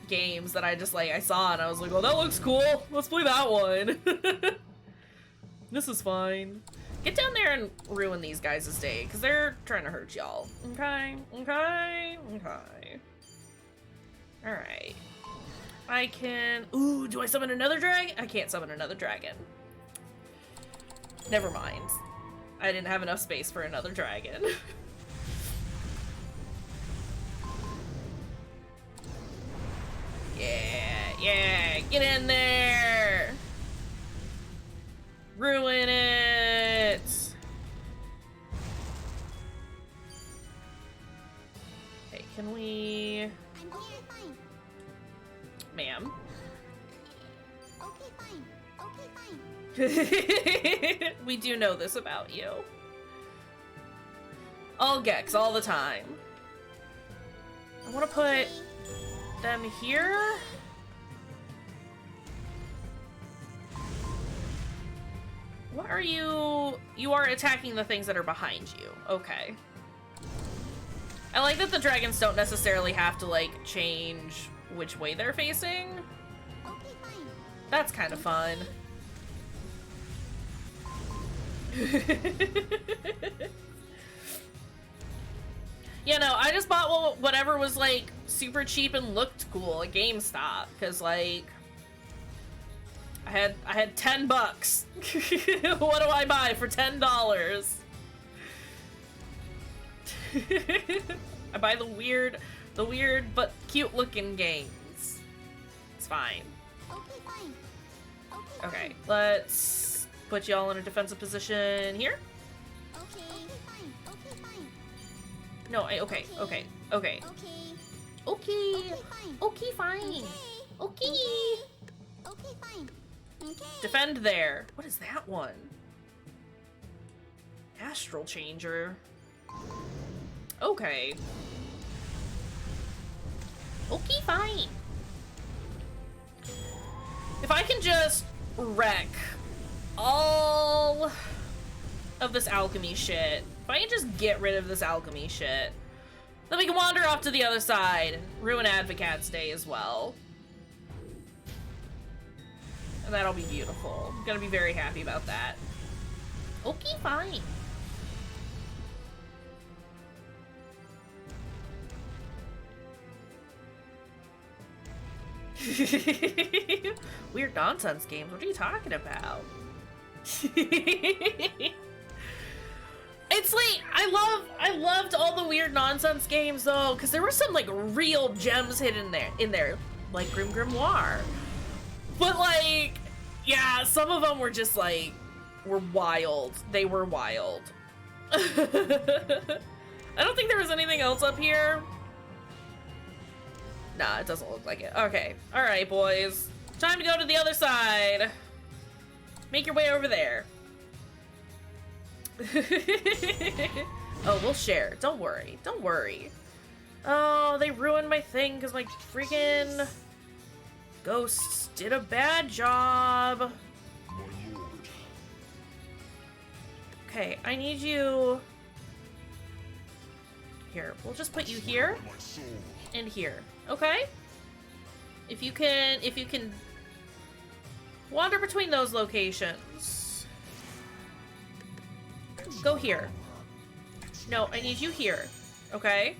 games that I just, like, I saw and I was like, oh, that looks cool. Let's play that one. This is fine. Get down there and ruin these guys' day, because they're trying to hurt y'all. Okay? Okay? Okay. Alright. I can... Ooh, do I summon another dragon? I can't summon another dragon. Never mind. I didn't have enough space for another dragon. Yeah, get in there! Ruin it! Hey, can we... I'm here, fine. Ma'am? Okay, fine. Okay, fine. We do know this about you. All Gex, all the time. I want to put them here. What are you? You are attacking the things that are behind you. Okay. I like that the dragons don't necessarily have to, like, change which way they're facing. Okay, fine. That's kind of fun. Yeah, no, I just bought whatever was, like, super cheap and looked cool at GameStop, because, like, I had 10 bucks. What do I buy for $10? I buy the weird but cute looking games. It's fine. Okay, fine. Okay, Okay, let's put y'all in a defensive position here. Okay. Okay, fine. Okay, fine. No, okay. Okay, Okay, fine. okay, fine. Okay. Okay, fine. Okay. Defend there. What is that one? Astral Changer. Okay. Okay, fine. If I can just wreck all of this alchemy shit, if I can just get rid of this alchemy shit, then we can wander off to the other side and ruin Advocat's day as well. And that'll be beautiful. I'm gonna be very happy about that. Okay, fine. Weird nonsense games. What are you talking about? It's like I loved all the weird nonsense games though, because there were some like real gems hidden in there, like GrimGrimoire. But like, yeah, some of them were just like were wild. They were wild. I don't think there was anything else up here. Nah, it doesn't look like it. Okay. Alright, boys. Time to go to the other side. Make your way over there. Oh, we'll share. Don't worry. Don't worry. Oh, they ruined my thing because my freaking ghosts did a bad job. Okay, I need you... Here, we'll just put you here and here. Okay? If you can wander between those locations. Go here. No, I need you here. Okay?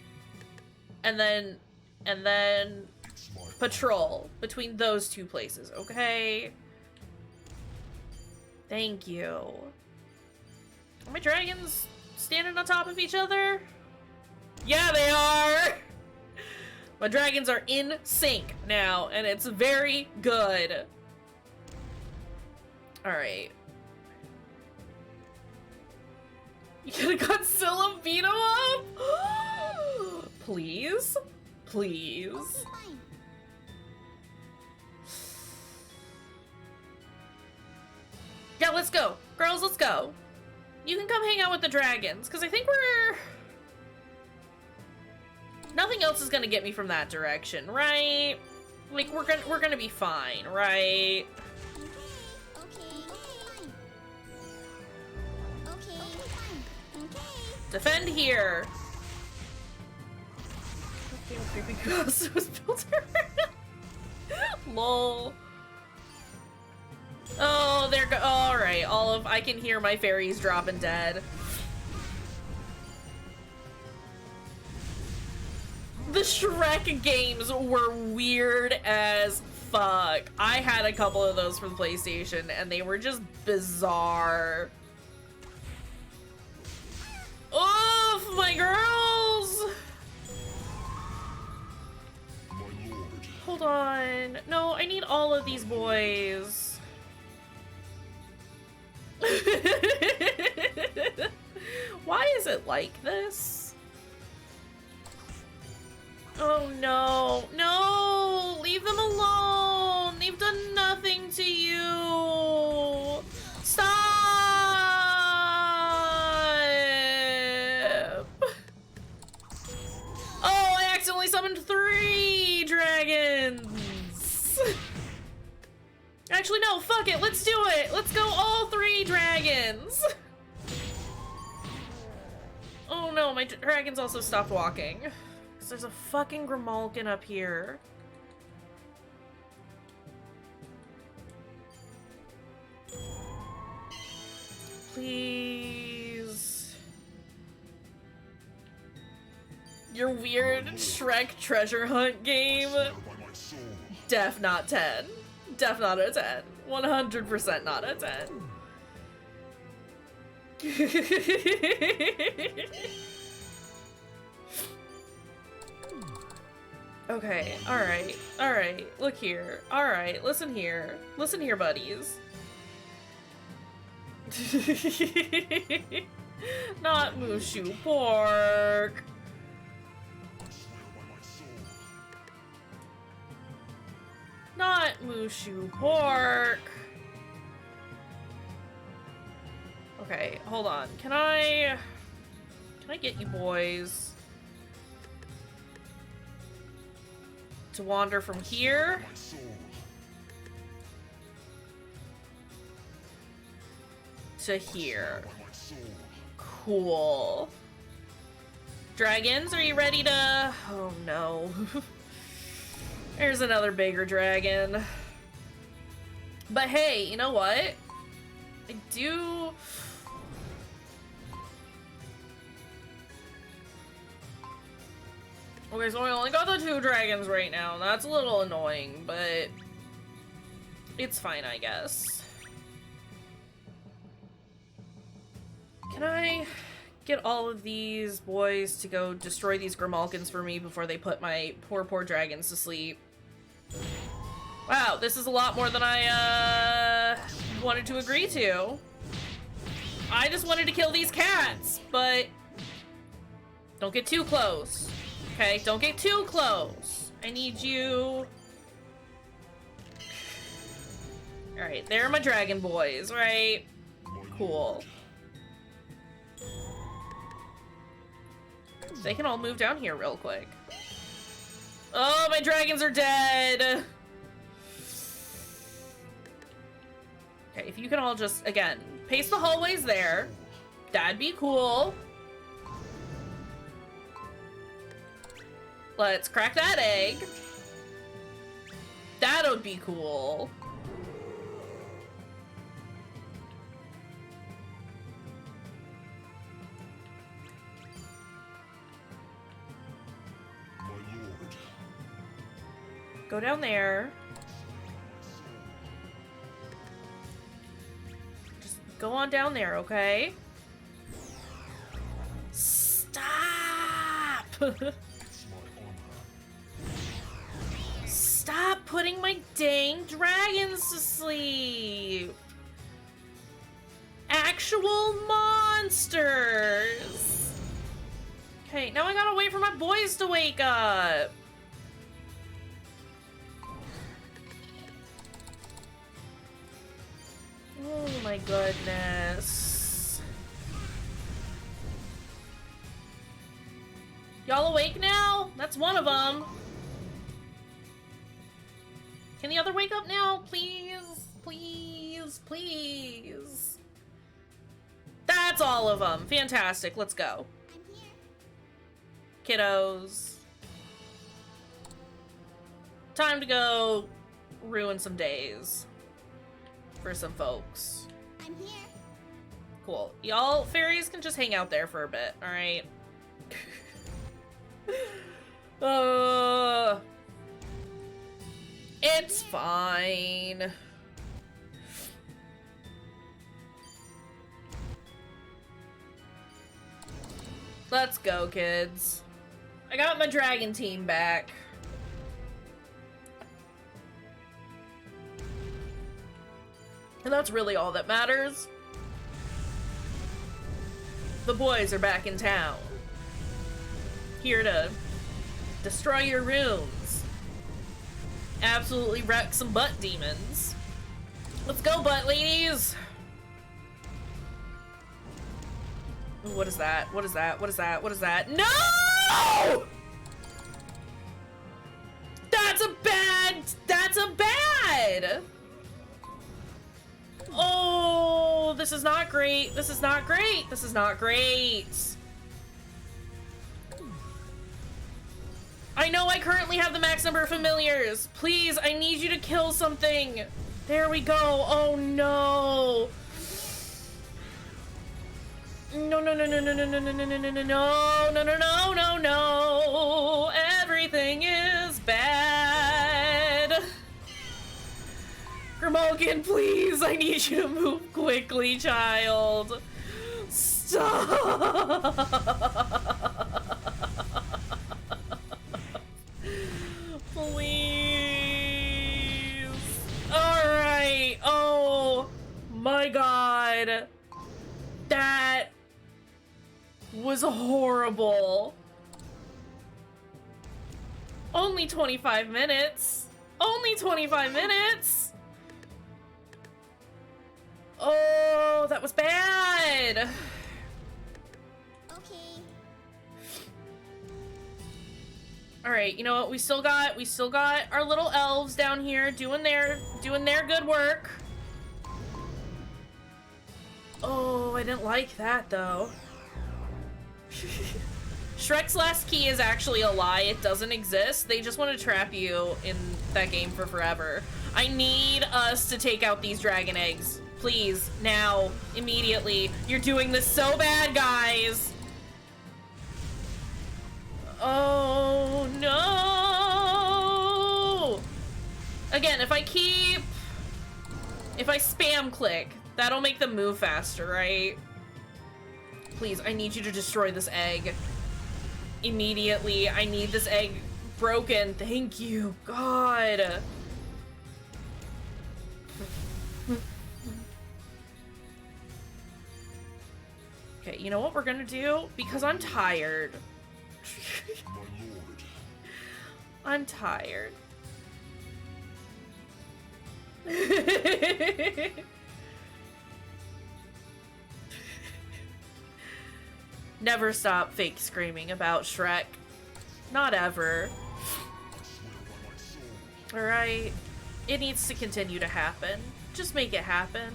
And then patrol between those two places, okay? Thank you. Are my dragons standing on top of each other? Yeah, they are! My dragons are in sync now, and it's very good. Alright. You gonna Godzilla beat him up? Please? Please? Okay, fine. Yeah, let's go. Girls, let's go. You can come hang out with the dragons, because I think we're... Nothing else is gonna get me from that direction, right? Like, we're gonna be fine, right? Okay, fine. Okay, fine. Okay. Defend here. Fucking creepy ghost was built around. Lol. Oh, they're alright, I can hear my fairies dropping dead. The Shrek games were weird as fuck. I had a couple of those for the PlayStation, and they were just bizarre. Oof, my girls! Hold on. No, I need all of these boys. Why is it like this? Oh no, no, leave them alone. They've done nothing to you. Stop. Oh, I accidentally summoned 3 dragons. Actually, no, fuck it, let's do it. Let's go all 3 dragons. Oh no, my dragons also stopped walking. There's a fucking Grimalkin up here. Please. Your weird Shrek treasure hunt game? Def not 10. Def not a 10. 100% not a 10. Okay, alright, look here. Alright, listen here. Listen here, buddies. Not Mushu pork. Not Mushu pork. Okay, hold on. Can I get you boys to wander from here to here. Cool. Dragons, are you ready to... Oh no. There's another bigger dragon. But hey, you know what? I do... Okay, so I only got the 2 dragons right now, and that's a little annoying, but it's fine, I guess. Can I get all of these boys to go destroy these Grimalkins for me before they put my poor dragons to sleep? Wow, this is a lot more than I wanted to agree to. I just wanted to kill these cats, but don't get too close. Okay, don't get too close. I need you. Alright, they're my dragon boys, right? Cool. They can all move down here real quick. Oh, my dragons are dead! Okay, if you can all just, again, pace the hallways there. That'd be cool. Let's crack that egg. That would be cool. Go down there. Just go on down there, okay? Stop! Stop putting my dang dragons to sleep! Actual monsters! Okay, now I gotta wait for my boys to wake up! Oh my goodness. Y'all awake now? That's one of them. Can the other wake up now? Please, please, please. That's all of them. Fantastic. Let's go. Kiddos. Time to go ruin some days for some folks. I'm here. Cool. Y'all fairies can just hang out there for a bit, alright? It's fine. Let's go, kids. I got my dragon team back. And that's really all that matters. The boys are back in town. Here to destroy your rooms. Absolutely wreck some butt demons. Let's go, butt ladies! What is that? What is that? What is that? What is that? No! That's a bad... That's a bad! Oh, this is not great. This is not great. This is not great. I know I currently have the max number of familiars. Please, I need you to kill something. There we go. Oh no. No, no, no, no, no, no, no, no, no, no, no, no, no, no, no, no, no. Everything is bad. Grimalkin, please, I need you to move quickly, child. Stop. Please. Alright. Oh my god. That was horrible. Only 25 minutes. Only 25 minutes. Oh, that was bad. Okay. All right, you know what? We still got our little elves down here doing their good work. Oh I didn't like that, though. Shrek's last key is actually a lie. It doesn't exist. They just want to trap you in that game for forever. I need us to take out these dragon eggs. Please, now, immediately. You're doing this so bad, guys. Oh, no. Again, if I spam click, that'll make them move faster, right? Please, I need you to destroy this egg. Immediately, I need this egg broken. Thank you, God. Okay, you know what we're gonna do? Because I'm tired. I'm tired. Never stop fake screaming about Shrek. Not ever. Alright. It needs to continue to happen. Just make it happen.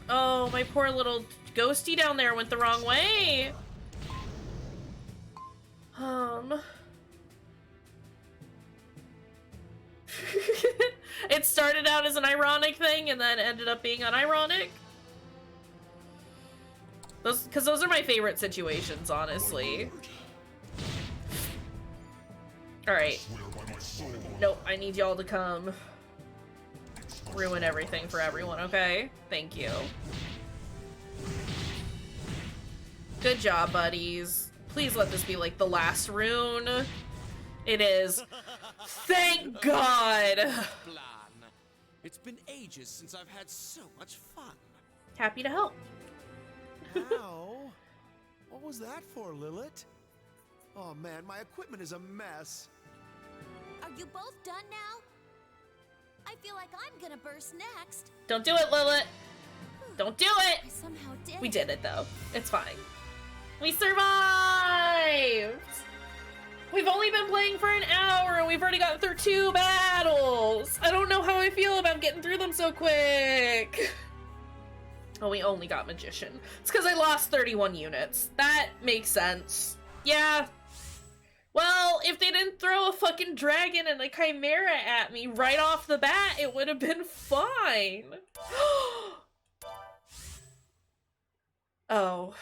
Oh, my poor little ghosty down there went the wrong way. It started out as an ironic thing and then ended up being unironic. Because those are my favorite situations, honestly. Alright. Nope, I need y'all to come ruin everything for everyone, okay? Thank you. Good job, buddies. Please let this be, like, the last rune. It is. Thank God! It's been ages since I've had so much fun. Happy to help. Ow! What was that for, Lilith? Oh man, my equipment is a mess. Are you both done now? I feel like I'm gonna burst next. Don't do it, Lilith. Don't do it! I somehow did. We did it, though. It's fine. We survived! We've only been playing for an hour and we've already gotten through 2 battles! I don't know how I feel about getting through them so quick! Oh, we only got Magician. It's because I lost 31 units. That makes sense. Yeah. Well, if they didn't throw a fucking dragon and a chimera at me right off the bat, it would have been fine. Oh.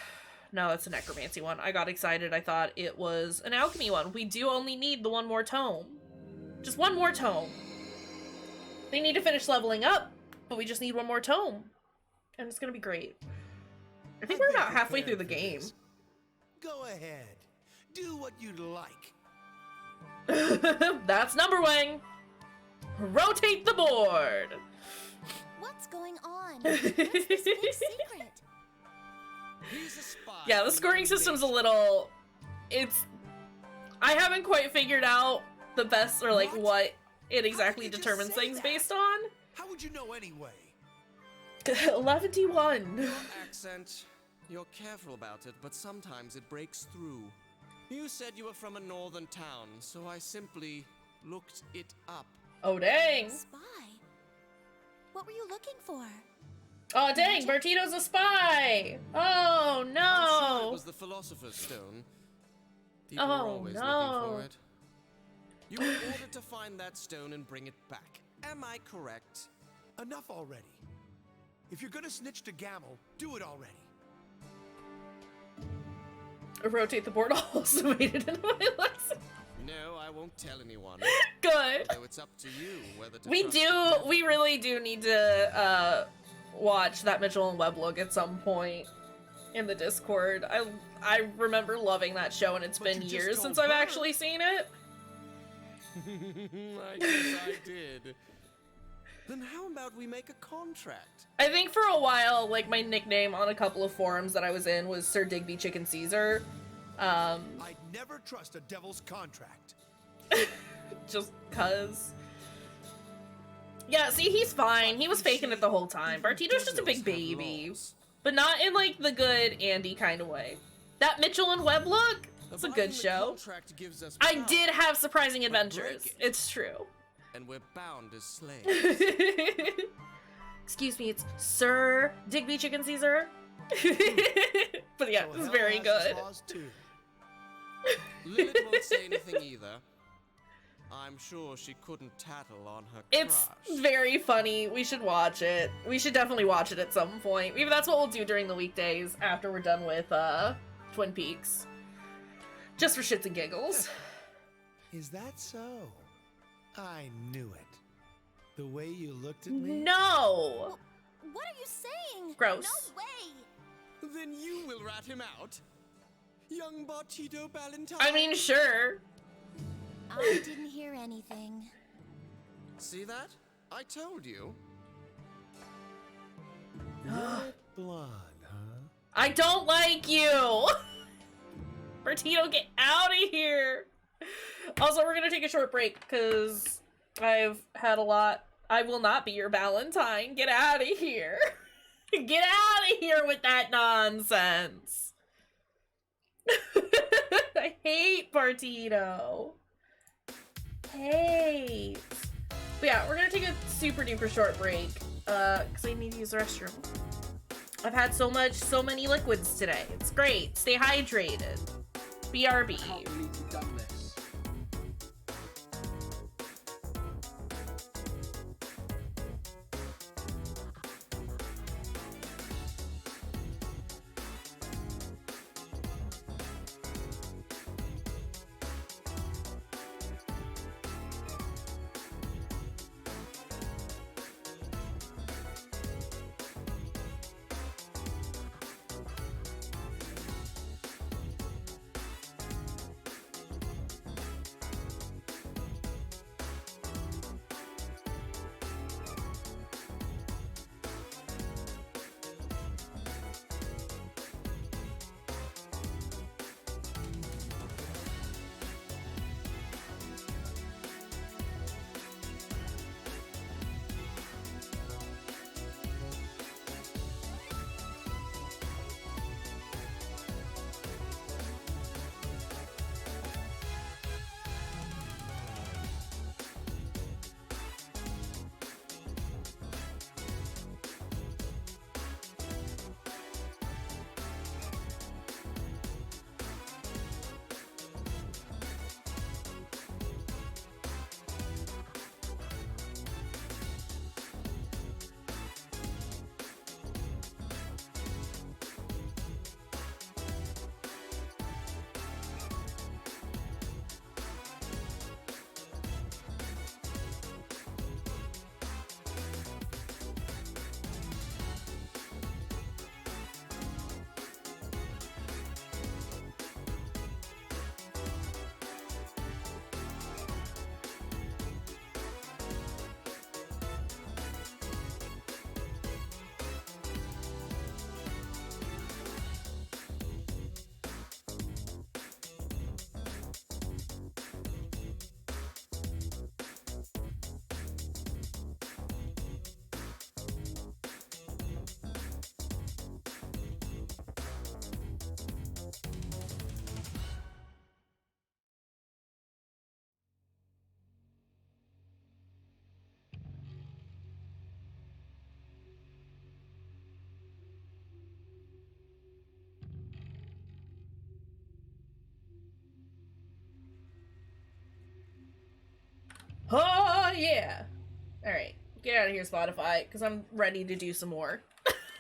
No, it's a necromancy one. I got excited. I thought it was an alchemy one. We do only need the 1 more tome. Just 1 more tome. They need to finish leveling up, but we just need 1 more tome. And it's gonna be great. I think we're about halfway through the game. Go ahead. Do what you'd like. That's Numberwing. Rotate the board. What's going on? What's this big secret? He's a spy. Yeah, the scoring system's a little... I haven't quite figured out the best, or like what it exactly determines things based on. How would you know anyway? 11D1. Your accent. You're careful about it, but sometimes it breaks through. You said you were from a northern town, so I simply looked it up. Oh, dang. Spy? What were you looking for? Oh, dang, Bertito's a spy. Oh, I'm sure it no. was the Philosopher's Stone. People Oh, are always no. looking for it. You were ordered to find that stone and bring it back. Am I correct? Enough already. If you're gonna snitch to Gamel, do it already. Rotate the board also made it into my lesson. No, I won't tell anyone. Good. So it's up to you whether to trust the We really do need to, watch that Mitchell and Webb look at some point in the Discord. I remember loving that show, and it's But been you just years don't since I've burn. actually seen it. I guess I did. Then how about we make a contract? I think for a while, like, my nickname on a couple of forums that I was in was Sir Digby Chicken Caesar. I'd never trust a devil's contract. Just cuz. Yeah, see, he's fine. He was faking it the whole time. Bartito's just a big baby. But not in, like, the good Andy kind of way. That Mitchell and Webb look? It's a Abiding good the show. contract gives us I power, did have surprising But break adventures. it. It's true. and we're bound as slaves. Excuse me, it's Sir Digby Chicken Caesar. But yeah, So it's hell very has good. its laws too. Lilith won't say anything either. I'm sure she couldn't tattle on her It's crush. very funny. We should watch it. We should definitely watch it at some point. Maybe that's what we'll do during the weekdays after we're done with Twin Peaks. Just for shits and giggles. Is that so? I knew it. The way you looked at me. No! What are you saying? Gross. No way! Then you will rat him out? Young Bartito Ballantyne? I mean, sure. I didn't hear anything. See that? I told you. Red blonde, huh? I don't like you! Bertino, get out of here! Also, we're gonna take a short break, because I've had a lot. I will not be your Valentine. Get out of here. Get out of here with that nonsense. I hate Bartino. Hate. But yeah, we're gonna take a super duper short break, because I need to use the restroom. I've had so many liquids today. It's great. Stay hydrated. BRB. Can't believe you've done this. Oh, yeah. Alright. Get out of here, Spotify, because I'm ready to do some more.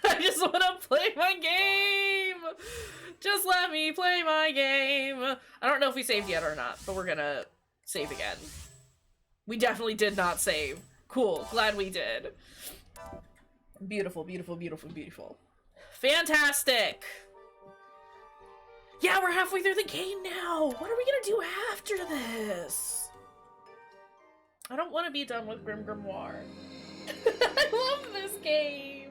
I just want to play my game! Just let me play my game! I don't know if we saved yet or not, but we're gonna save again. We definitely did not save. Cool. Glad we did. Beautiful, beautiful, beautiful, beautiful. Fantastic! Yeah, we're halfway through the game now! What are we gonna do after this? I don't want to be done with GrimGrimoire. I love this game!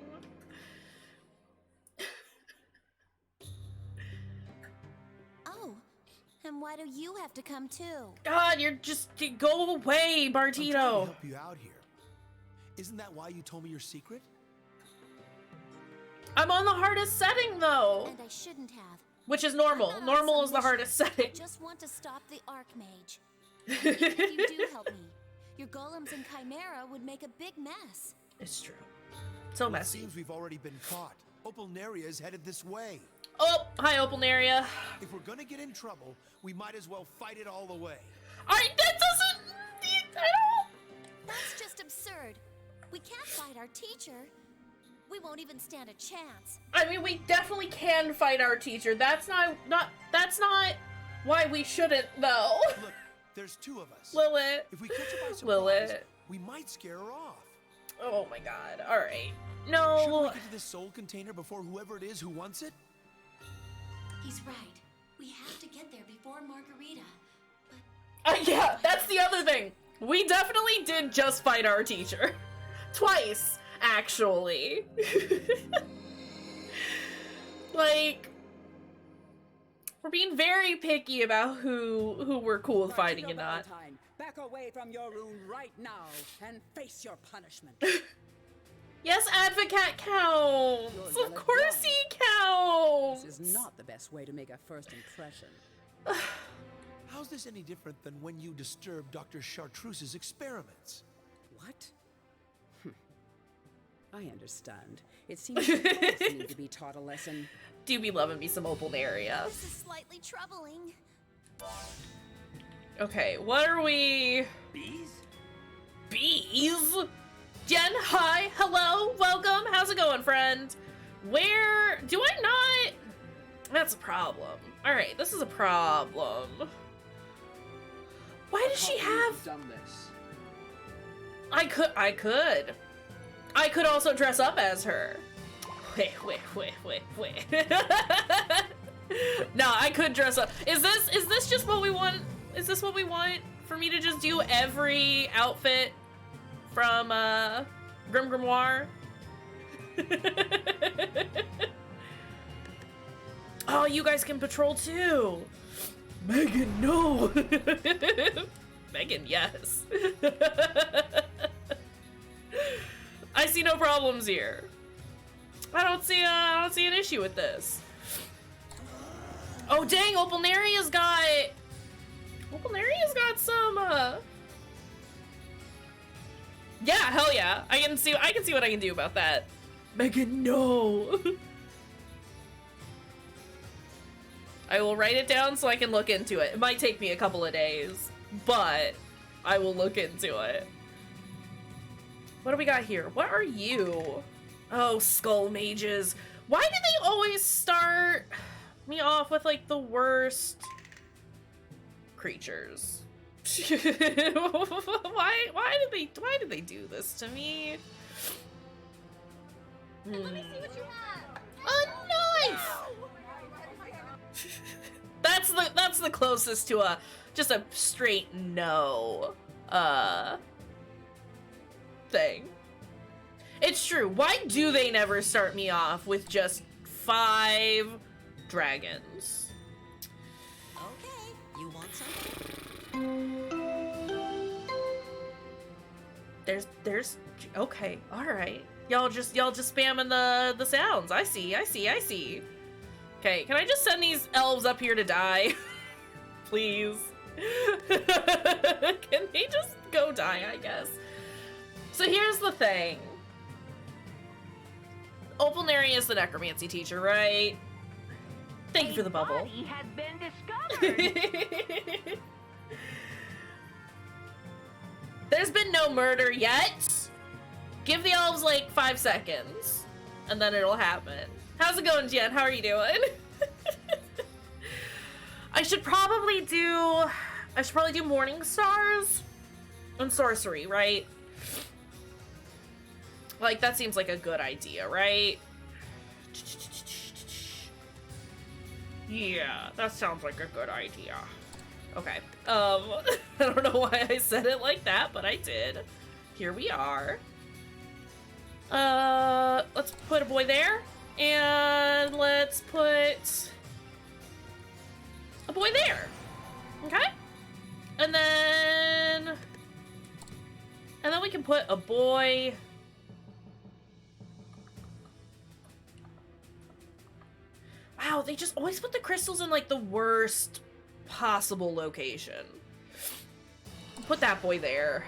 Oh, and why do you have to come too? God, you're just... Go away, I'm trying to Bartito! help you out here. Isn't that why you told me your secret? I'm on the hardest setting, though! And I shouldn't have. Which is normal. I'm not on Normal some is the mission. hardest I setting. just want to stop the Archmage. Even if you do help me, your golems and Chimera would make a big mess. It's true. So Well, messy. It seems we've already been caught. Opalnaria is headed this way. Oh, hi, Opalnaria. If we're gonna get in trouble, we might as well fight it all the way. That doesn't. I don't. That's just absurd. We can't fight our teacher. We won't even stand a chance. I mean, we definitely can fight our teacher. That's not why we shouldn't, though. Look, there's two of us. Lilith. If we catch her by surprise, Lilith. we might scare her off. Oh my god. All right. Should No. we get to this soul container before whoever it is who wants it? He's right. We have to get there before Margarita. Yeah, that's the other thing. We definitely did just fight our teacher. Twice, actually. Like, we're being very picky about who we're cool with fighting and not. Valentine, back away from your room right now and face your punishment. Yes, Advocate counts. You're Of course he counts. This is not the best way to make a first impression. How's this any different than when you disturbed Dr. Chartreuse's experiments? What? I understand. It seems you both need to be taught a lesson. Do be loving me some Opalnaria. This is slightly troubling. Okay, what are we? Bees? Bees? Jen, hi, hello, welcome. How's it going, friend? Where do I not? That's a problem. All right, this is a problem. Why does she have? Done this. I could also dress up as her. Wait. No, I could dress up. Is this just what we want? Is this what we want? For me to just do every outfit from GrimGrimoire? Oh, you guys can patrol too. Megan, no. Megan, yes. I see no problems here. I don't see an issue with this. Oh dang, Opalnaria's got some yeah, hell yeah. I can see what I can do about that. Megan, no. I will write it down so I can look into it. It might take me a couple of days, but I will look into it. What do we got here? What are you? Oh, skull mages. Why do they always start me off with like the worst creatures? why did they do this to me? Let me see what you have. A knife! That's the closest to a just a straight no thing. It's true. Why do they never start me off with just 5 dragons? Okay, you want some? There's okay, alright. Y'all just spamming the sounds. I see. Okay, can I just send these elves up here to die? Please. Can they just go die, I guess? So here's the thing. Opalnaria is the necromancy teacher, right? Thank you for the bubble. Body has been discovered. There's been no murder yet. Give the elves like 5 seconds, and then it'll happen. How's it going, Jen? How are you doing? I should probably do Morning Stars and sorcery, right? Like, that seems like a good idea, right? Yeah, that sounds like a good idea. Okay. I don't know why I said it like that, but I did. Here we are. Let's put a boy there. And let's put a boy there. Okay? And then we can put a boy. Wow, they just always put the crystals in like the worst possible location. Put that boy there.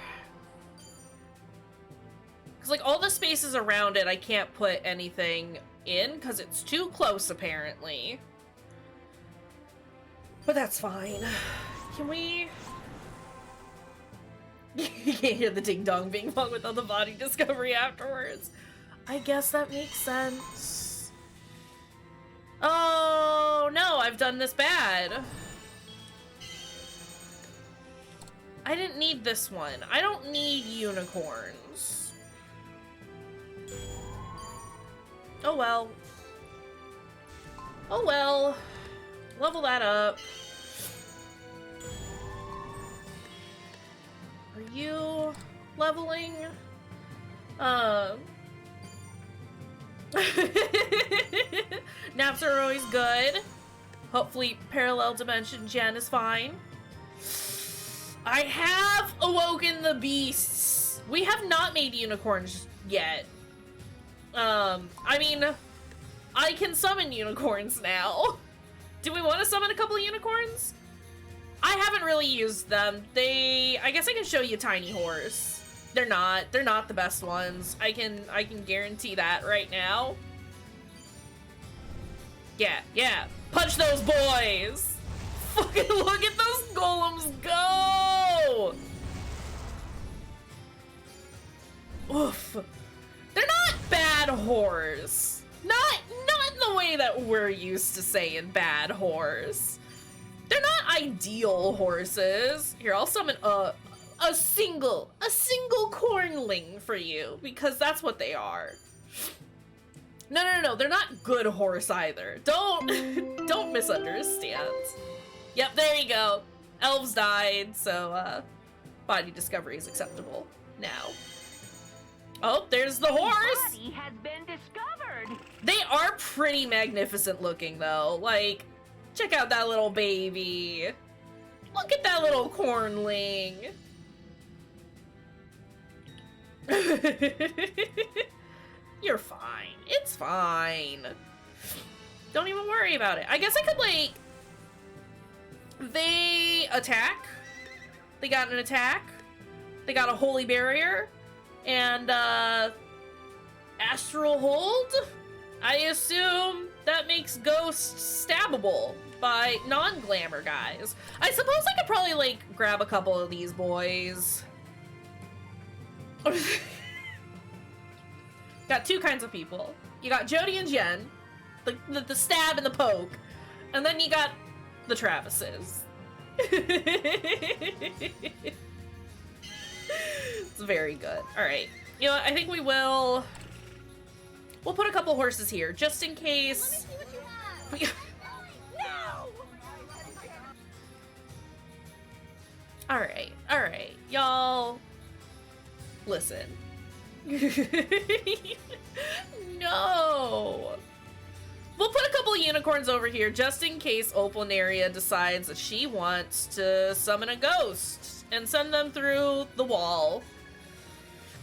Because, like, all the spaces around it, I can't put anything in because it's too close, apparently. But that's fine. Can we... You can't hear the ding-dong being bong without the body discovery afterwards. I guess that makes sense. Oh, no, I've done this bad. I didn't need this one. I don't need unicorns. Oh well. Oh well. Level that up. Are you leveling? Naps are always good. Hopefully parallel dimension Jen is fine. I have awoken the beasts. We have not made unicorns yet. I mean, I can summon unicorns now. Do we want to summon a couple of unicorns? I haven't really used them. I guess I can show you Tiny Horse. They're not the best ones. I can guarantee that right now. Yeah. Punch those boys! Fucking look at those golems go! Oof. They're not bad whores. Not in the way that we're used to saying bad whores. They're not ideal horses. Here, I'll summon a single cornling for you, because that's what they are. No, they're not good horse either. Don't misunderstand. Yep, there you go. Elves died, so body discovery is acceptable now. Oh, there's the horse! Body has been discovered. They are pretty magnificent looking, though. Like, check out that little baby. Look at that little cornling. You're fine. It's fine. Don't even worry about it. I guess I could, like... They attack. They got an attack. They got a holy barrier. And, astral hold? I assume that makes ghosts stabbable by non-glamour guys. I suppose I could probably, like, grab a couple of these boys. Got two kinds of people. You got Jody and Jen, the stab and the poke, and then you got the Travises. It's very good. Alright. You know what? I think we'll put a couple horses here, just in case. Let me see what you have. Alright. Y'all, listen. No! We'll put a couple of unicorns over here, just in case Opalnaria decides that she wants to summon a ghost and send them through the wall.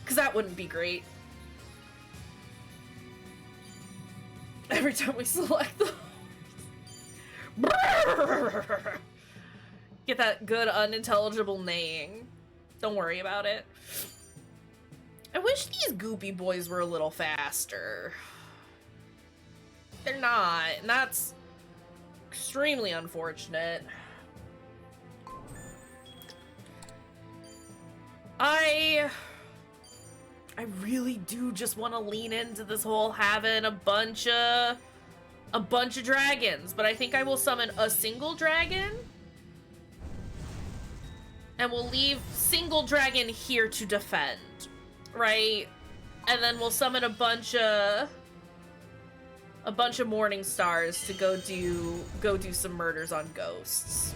Because that wouldn't be great. Every time we select the... Get that good unintelligible neighing. Don't worry about it. I wish these goopy boys were a little faster. They're not, and that's extremely unfortunate. I really do just want to lean into this whole having a bunch of dragons, but I think I will summon a single dragon. And we'll leave single dragon here to defend, right? And then we'll summon a bunch of morning stars to go do some murders on ghosts.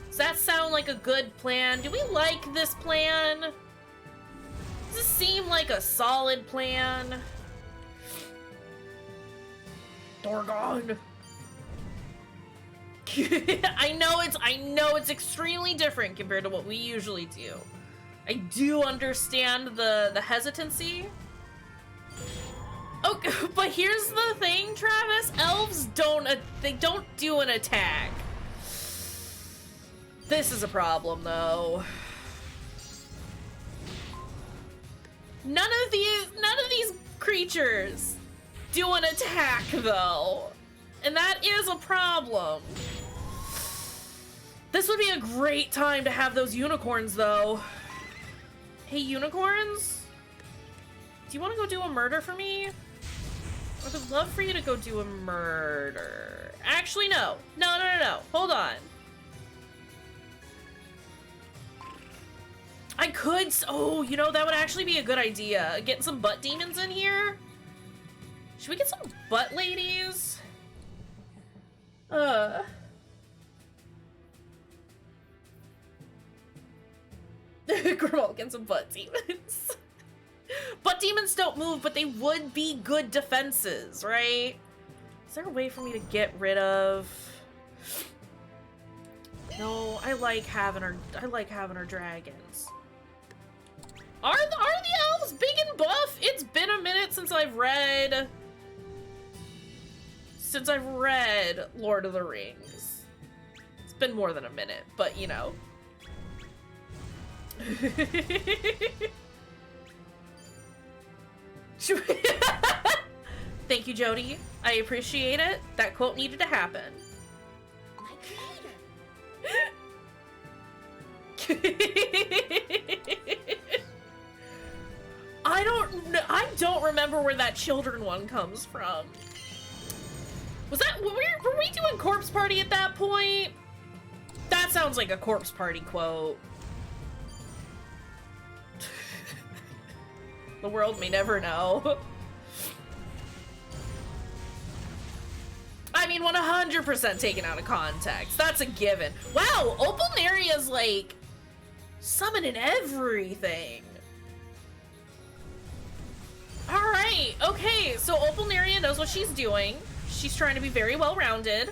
Does that sound like a good plan? Do we like this plan? Does this seem like a solid plan? Dorgon. I know it's extremely different compared to what we usually do. I do understand the hesitancy. Oh, but here's the thing, Travis. Elves don't do an attack. This is a problem, though. None of these creatures do an attack though. And that is a problem. This would be a great time to have those unicorns though. Hey unicorns? Do you want to go do a murder for me? I would love for you to go do a murder. Actually, no. No. Hold on. I could. Oh, you know, that would actually be a good idea. Getting some butt demons in here. Should we get some butt ladies? Grimoire, get some butt demons. Butt demons don't move, but they would be good defenses, right? Is there a way for me to get rid of? No, I like having her dragons. Are the elves big and buff? It's been a minute since I've read Lord of the Rings. It's been more than a minute, but you know. Thank you, Jody. I appreciate it. That quote needed to happen. My I don't remember where that children one comes from. Was that were we doing corpse party at that point? That sounds like a corpse party quote. The world may never know. I mean, 100% taken out of context. That's a given. Wow, Opalneria's like summoning everything. Alright, okay, so Opalneria knows what she's doing. She's trying to be very well-rounded.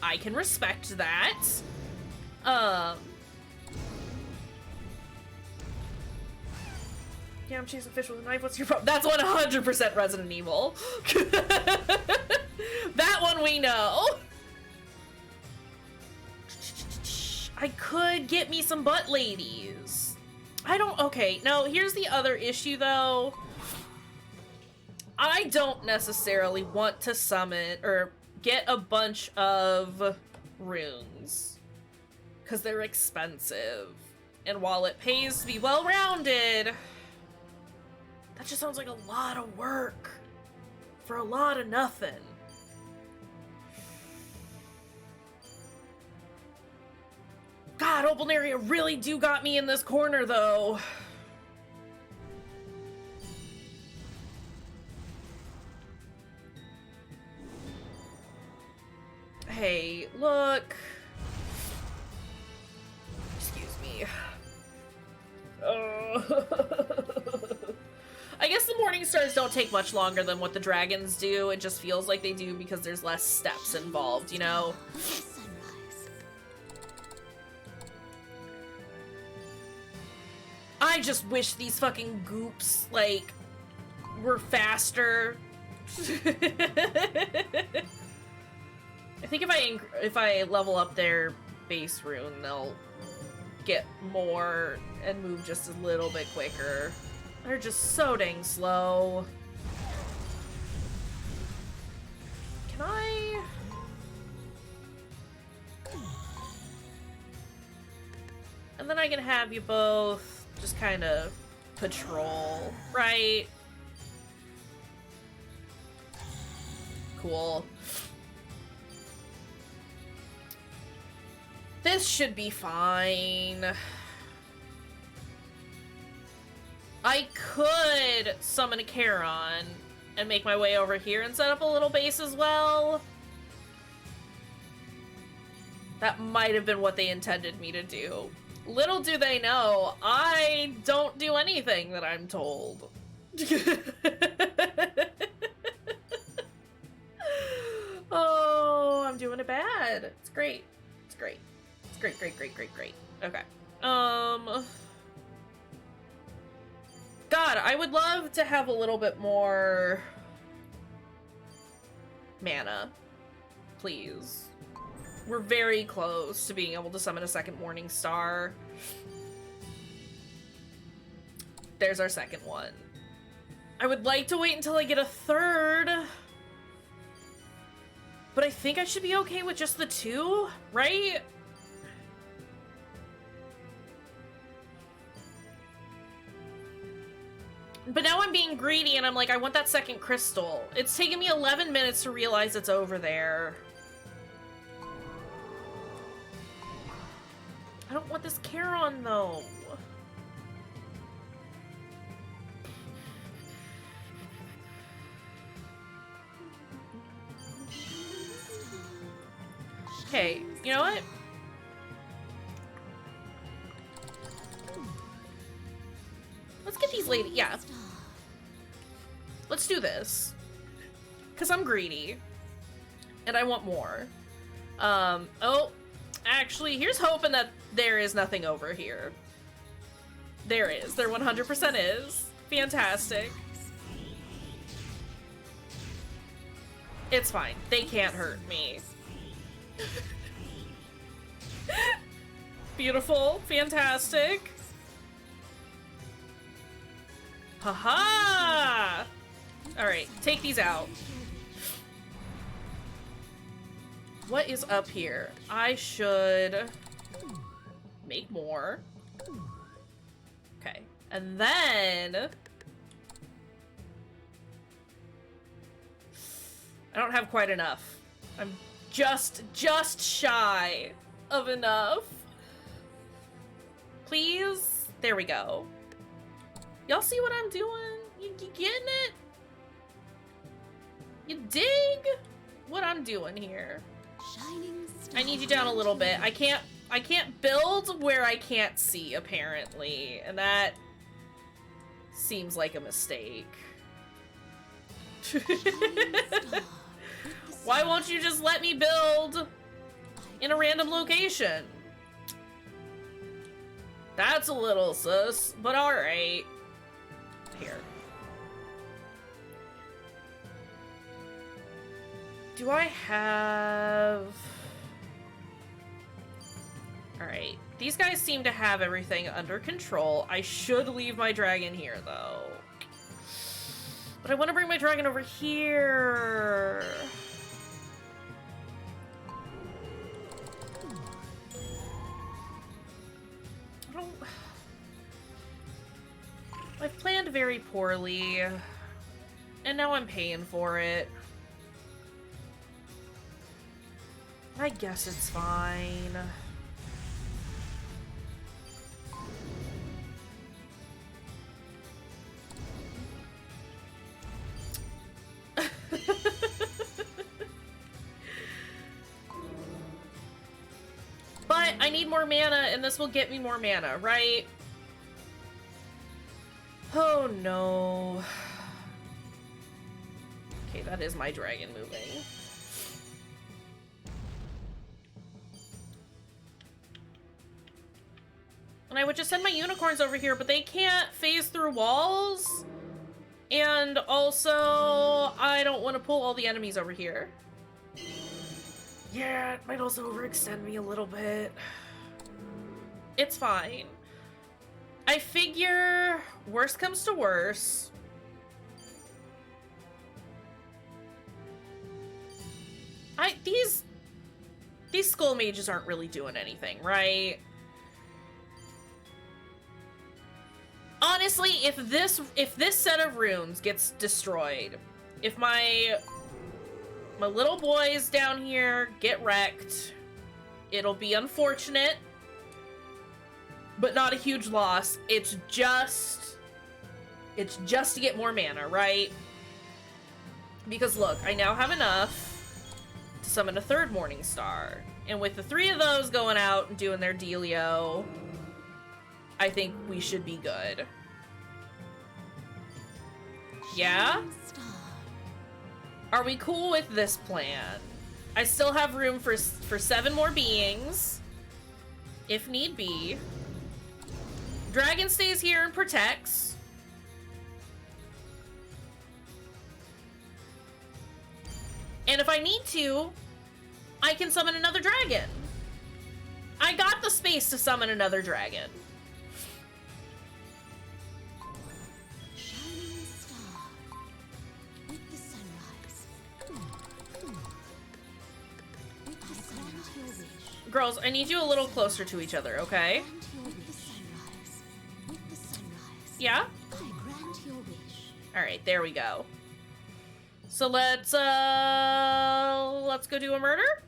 I can respect that. Yeah, I'm chasing fish with a knife. What's your problem? That's 100% Resident Evil. That one we know. I could get me some butt ladies. Okay, no, here's the other issue though. I don't necessarily want to summon or get a bunch of runes because they're expensive. And while it pays to be well-rounded, that just sounds like a lot of work for a lot of nothing. God, Opalneria really do got me in this corner, though. Hey, look. Excuse me. I guess the morning stars don't take much longer than what the dragons do. It just feels like they do because there's less steps involved, you know? sunrise. I just wish these fucking goops, like, were faster. I think if I level up their base rune, they'll get more and move just a little bit quicker. They're just so dang slow. Can I? And then I can have you both just kind of patrol, right? Cool. This should be fine. I could summon a Charon and make my way over here and set up a little base as well. That might have been what they intended me to do. Little do they know, I don't do anything that I'm told. Oh, I'm doing it bad. It's great. It's great. It's great, great, great, great, great. Okay. God, I would love to have a little bit more mana. Please. We're very close to being able to summon a second Morning Star. There's our second one. I would like to wait until I get a third. But I think I should be okay with just the 2, right? But now I'm being greedy and I'm like, I want that second crystal. It's taken me 11 minutes to realize it's over there. I don't want this Charon though. Okay, you know what? Let's get these ladies. Yeah. Let's do this. Because I'm greedy. And I want more. Oh. Actually, here's hoping that there is nothing over here. There is. There 100% is. Fantastic. It's fine. They can't hurt me. Beautiful. Fantastic. Haha! Alright, take these out. What is up here? I should make more. Okay. And then I don't have quite enough. I'm just shy of enough. Please? There we go. Y'all see what I'm doing? You getting it? You dig what I'm doing here? I need you down a little bit. I can't build where I can't see, apparently. And that seems like a mistake. Why won't you just let me build in a random location? That's a little sus, but alright. Here. Do I have... Alright. These guys seem to have everything under control. I should leave my dragon here, though. But I want to bring my dragon over here. I've planned very poorly, and now I'm paying for it. I guess it's fine. But I need more mana, and this will get me more mana, right? Oh no. Okay, that is my dragon moving. And I would just send my unicorns over here, but they can't phase through walls. And also, I don't want to pull all the enemies over here. Yeah, it might also overextend me a little bit. It's fine. I figure worst comes to worst. These skull mages aren't really doing anything, right? Honestly, if this set of runes gets destroyed, if my little boys down here get wrecked, it'll be unfortunate, but not a huge loss. It's just to get more mana, right? Because look, I now have enough to summon a third Morning Star. And with the 3 of those going out and doing their dealio, I think we should be good. Yeah? Are we cool with this plan? I still have room for 7 more beings, if need be. Dragon stays here and protects. And if I need to, I can summon another dragon. I got the space to summon another dragon. Girls, I need you a little closer to each other, okay? Yeah? Alright, there we go. So let's go do a murder?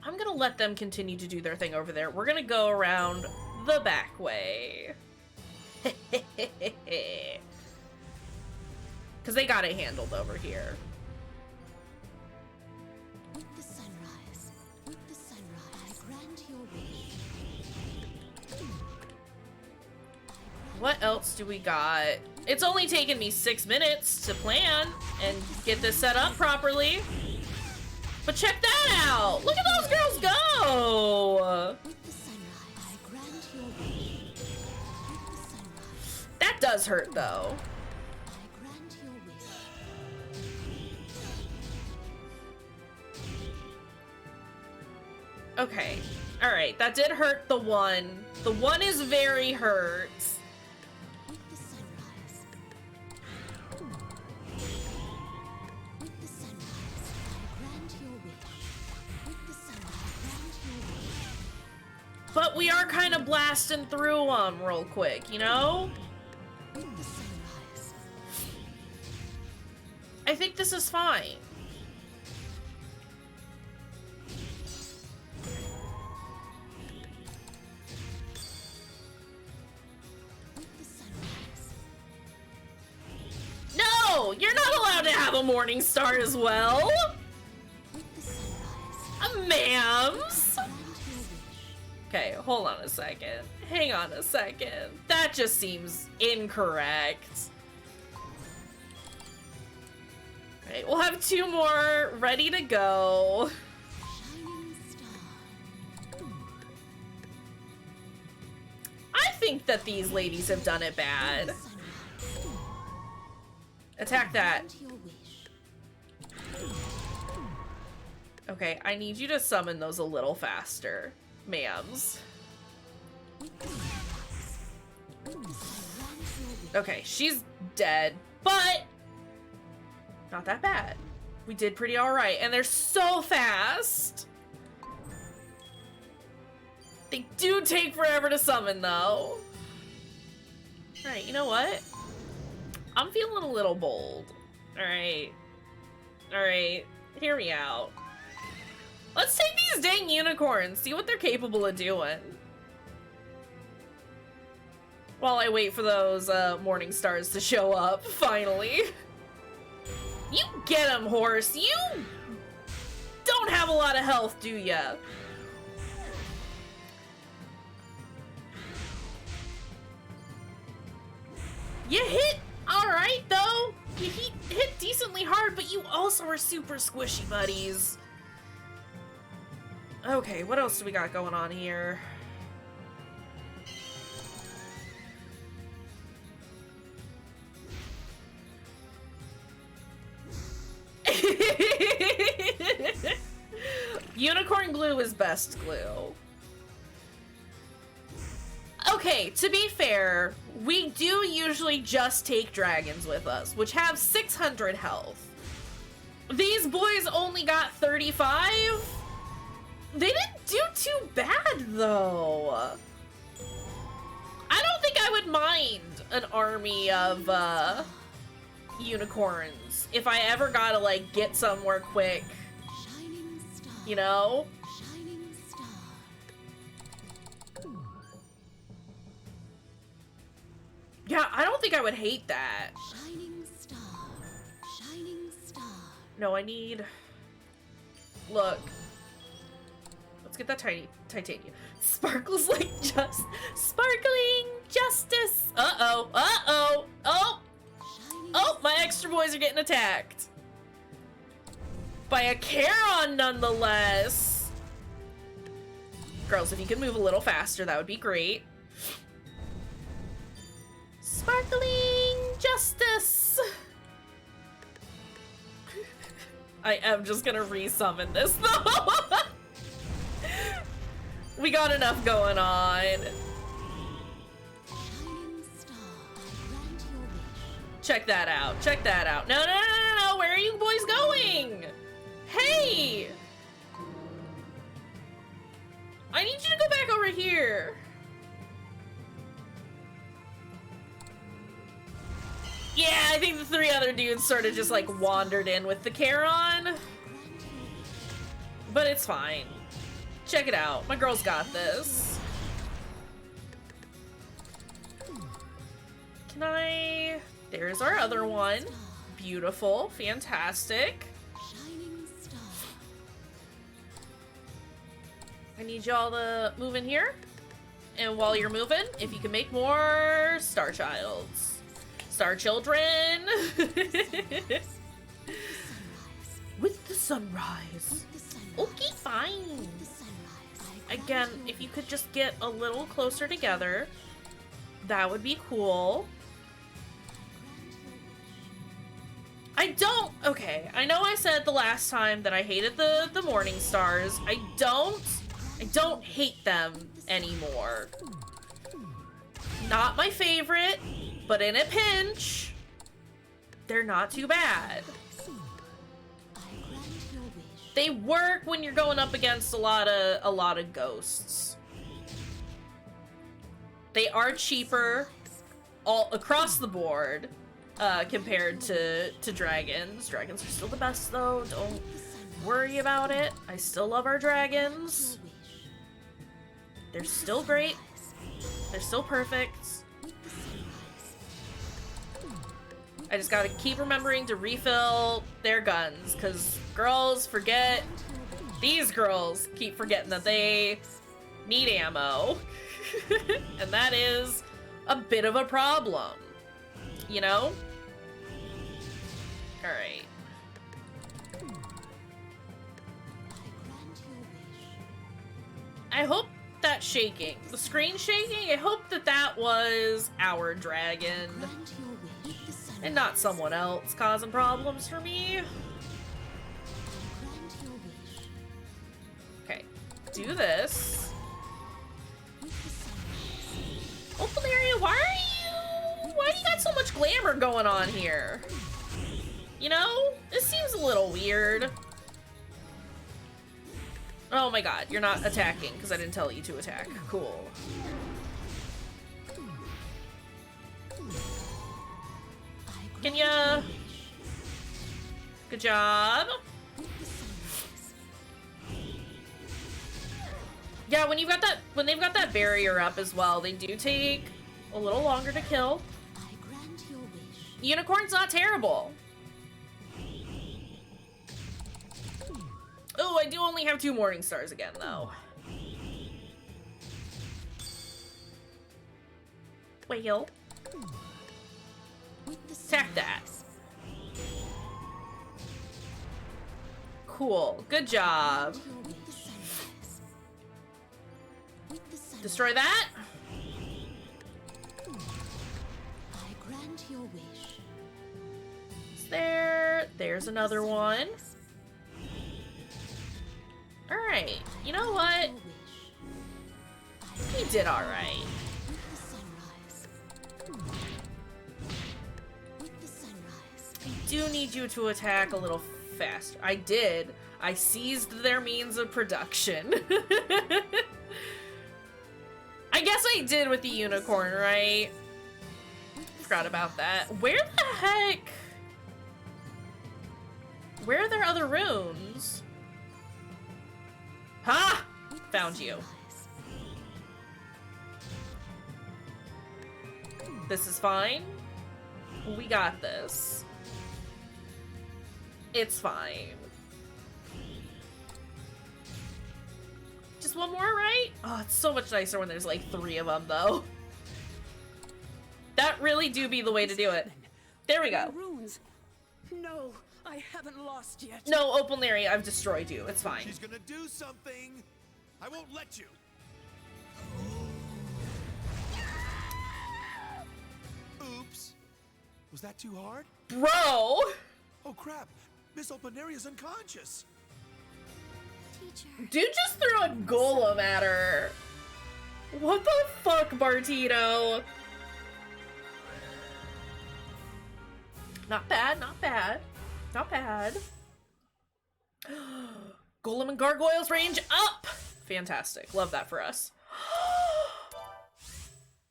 I'm gonna let them continue to do their thing over there. We're gonna go around the back way. Because they got it handled over here. With the sunrise, I grant your wish. What else do we got? It's only taken me 6 minutes to plan and get this set up properly. But check that out! Look at those girls go! With the sunrise, I grant your wish. With the sunrise, That does hurt though. I grant your wish. Okay. Alright, that did hurt the one. The one is very hurt. With the sunrise. With the sunrise, I grant your wish. With the sunrise, I grant your wish. But we are kind of blasting through them real quick, you know? With the sunrise. I think this is fine. With the sunrise. No! You're not allowed to have a morning star as well! With the sunrise. Ma'ams! Grant your wish. Okay, hold on a second. Hang on a second. That just seems incorrect. Alright, we'll have 2 more ready to go. Shining star. I think that these ladies have done it bad. With the sunrise. Attack that. Grant your wish. Okay, I need you to summon those a little faster, ma'ams. With the sunrise. With the sunrise. Grant your wish. Okay, she's dead, but not that bad. We did pretty alright, and they're so fast. They do take forever to summon, though. Alright, you know what? I'm feeling a little bold. Alright. Alright, hear me out. Let's take these dang unicorns, see what they're capable of doing. While I wait for those morning stars to show up, finally. You get him, horse. You don't have a lot of health, do ya? You hit alright, though. You hit decently hard, but you also are super squishy, buddies. Okay, what else do we got going on here? Unicorn glue is best glue. Okay, to be fair, we do usually just take dragons with us, which have 600 health. These boys only got 35? They didn't do too bad, though. I don't think I would mind an army of, unicorns if I ever gotta, like, get somewhere quick, Shining star. you know? Shining star. Yeah, I don't think I would hate that. Shining star. Shining star. No, I need... Look. Let's get that titanium. Sparkles like just... Sparkling justice! Uh-oh, uh-oh, oh! Shining Oh, my extra boys are getting attacked. By a Charon, nonetheless. Girls, if you could move a little faster, that would be great. Sparkling justice. I am just gonna resummon this, though. We got enough going on. Shining star. I grant your wish. Check that out. Check that out. No, no, no, no, no. Where are you boys going? Hey! I need you to go back over here. Yeah, I think the 3 other dudes sort of just like wandered in with the Charon. But it's fine. Check it out. My girl's got this. Can I... There's our other one. Beautiful. Fantastic. Shining star. I need y'all to move in here. And while you're moving, if you can make more Star Childs. Star Children. With the sunrise. Okay, fine. Again, if you could just get a little closer together, that would be cool. Okay, I know I said the last time that I hated the morning stars. I don't hate them anymore. Not my favorite, but in a pinch, they're not too bad. They work when you're going up against a lot of ghosts. They are cheaper all across the board compared to dragons. Dragons are still the best though. Don't worry about it. I still love our dragons. They're still great. They're still perfect. I just gotta keep remembering to refill their guns, because girls forget. These girls keep forgetting that they need ammo. And that is a bit of a problem. You know? Alright. I hope that shaking, the screen shaking, I hope that that was our dragon. And not someone else causing problems for me. Okay, do this. Open area, why do you got so much glamour going on here? You know, this seems a little weird. Oh my god, you're not attacking because I didn't tell you to attack. Cool. Can ya? Good job. Yeah, when they've got that barrier up as well, they do take a little longer to kill. Unicorn's not terrible. Oh, I do only have 2 morning stars again, though. Whale. Attack that. Cool. Good job. Destroy that. There's another one. Alright. You know what? He did alright. I do need you to attack a little faster. I did. I seized their means of production. I guess I did with the unicorn, right? Forgot about that. Where the heck? Where are their other runes? Ha! Found you. This is fine. We got this. It's fine. Just one more, right? Oh, it's so much nicer when there's like 3 of them, though. That really do be the way to do it. There we go. Runes. No, I haven't lost yet. No, open area, I've destroyed you. It's fine. She's gonna do something. I won't let you. Oops. Was that too hard? Bro! Oh crap. Miss Opalneria's unconscious. Teacher. Dude just threw a golem at her. What the fuck, Bartito? Not bad, not bad. Not bad. Golem and gargoyles range up! Fantastic. Love that for us.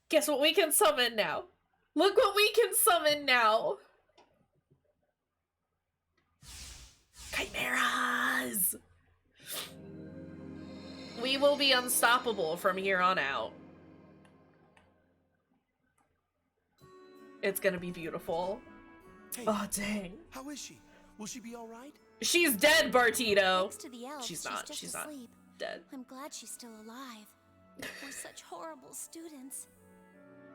Guess what we can summon now? Look what we can summon now! Chimeras! We will be unstoppable from here on out. It's gonna be beautiful. Hey, Oh, dang. how is she? Will she be all right? She's dead, Bartito! Thanks to the elves, She's not just asleep. dead. I'm glad she's still alive. We're such horrible students.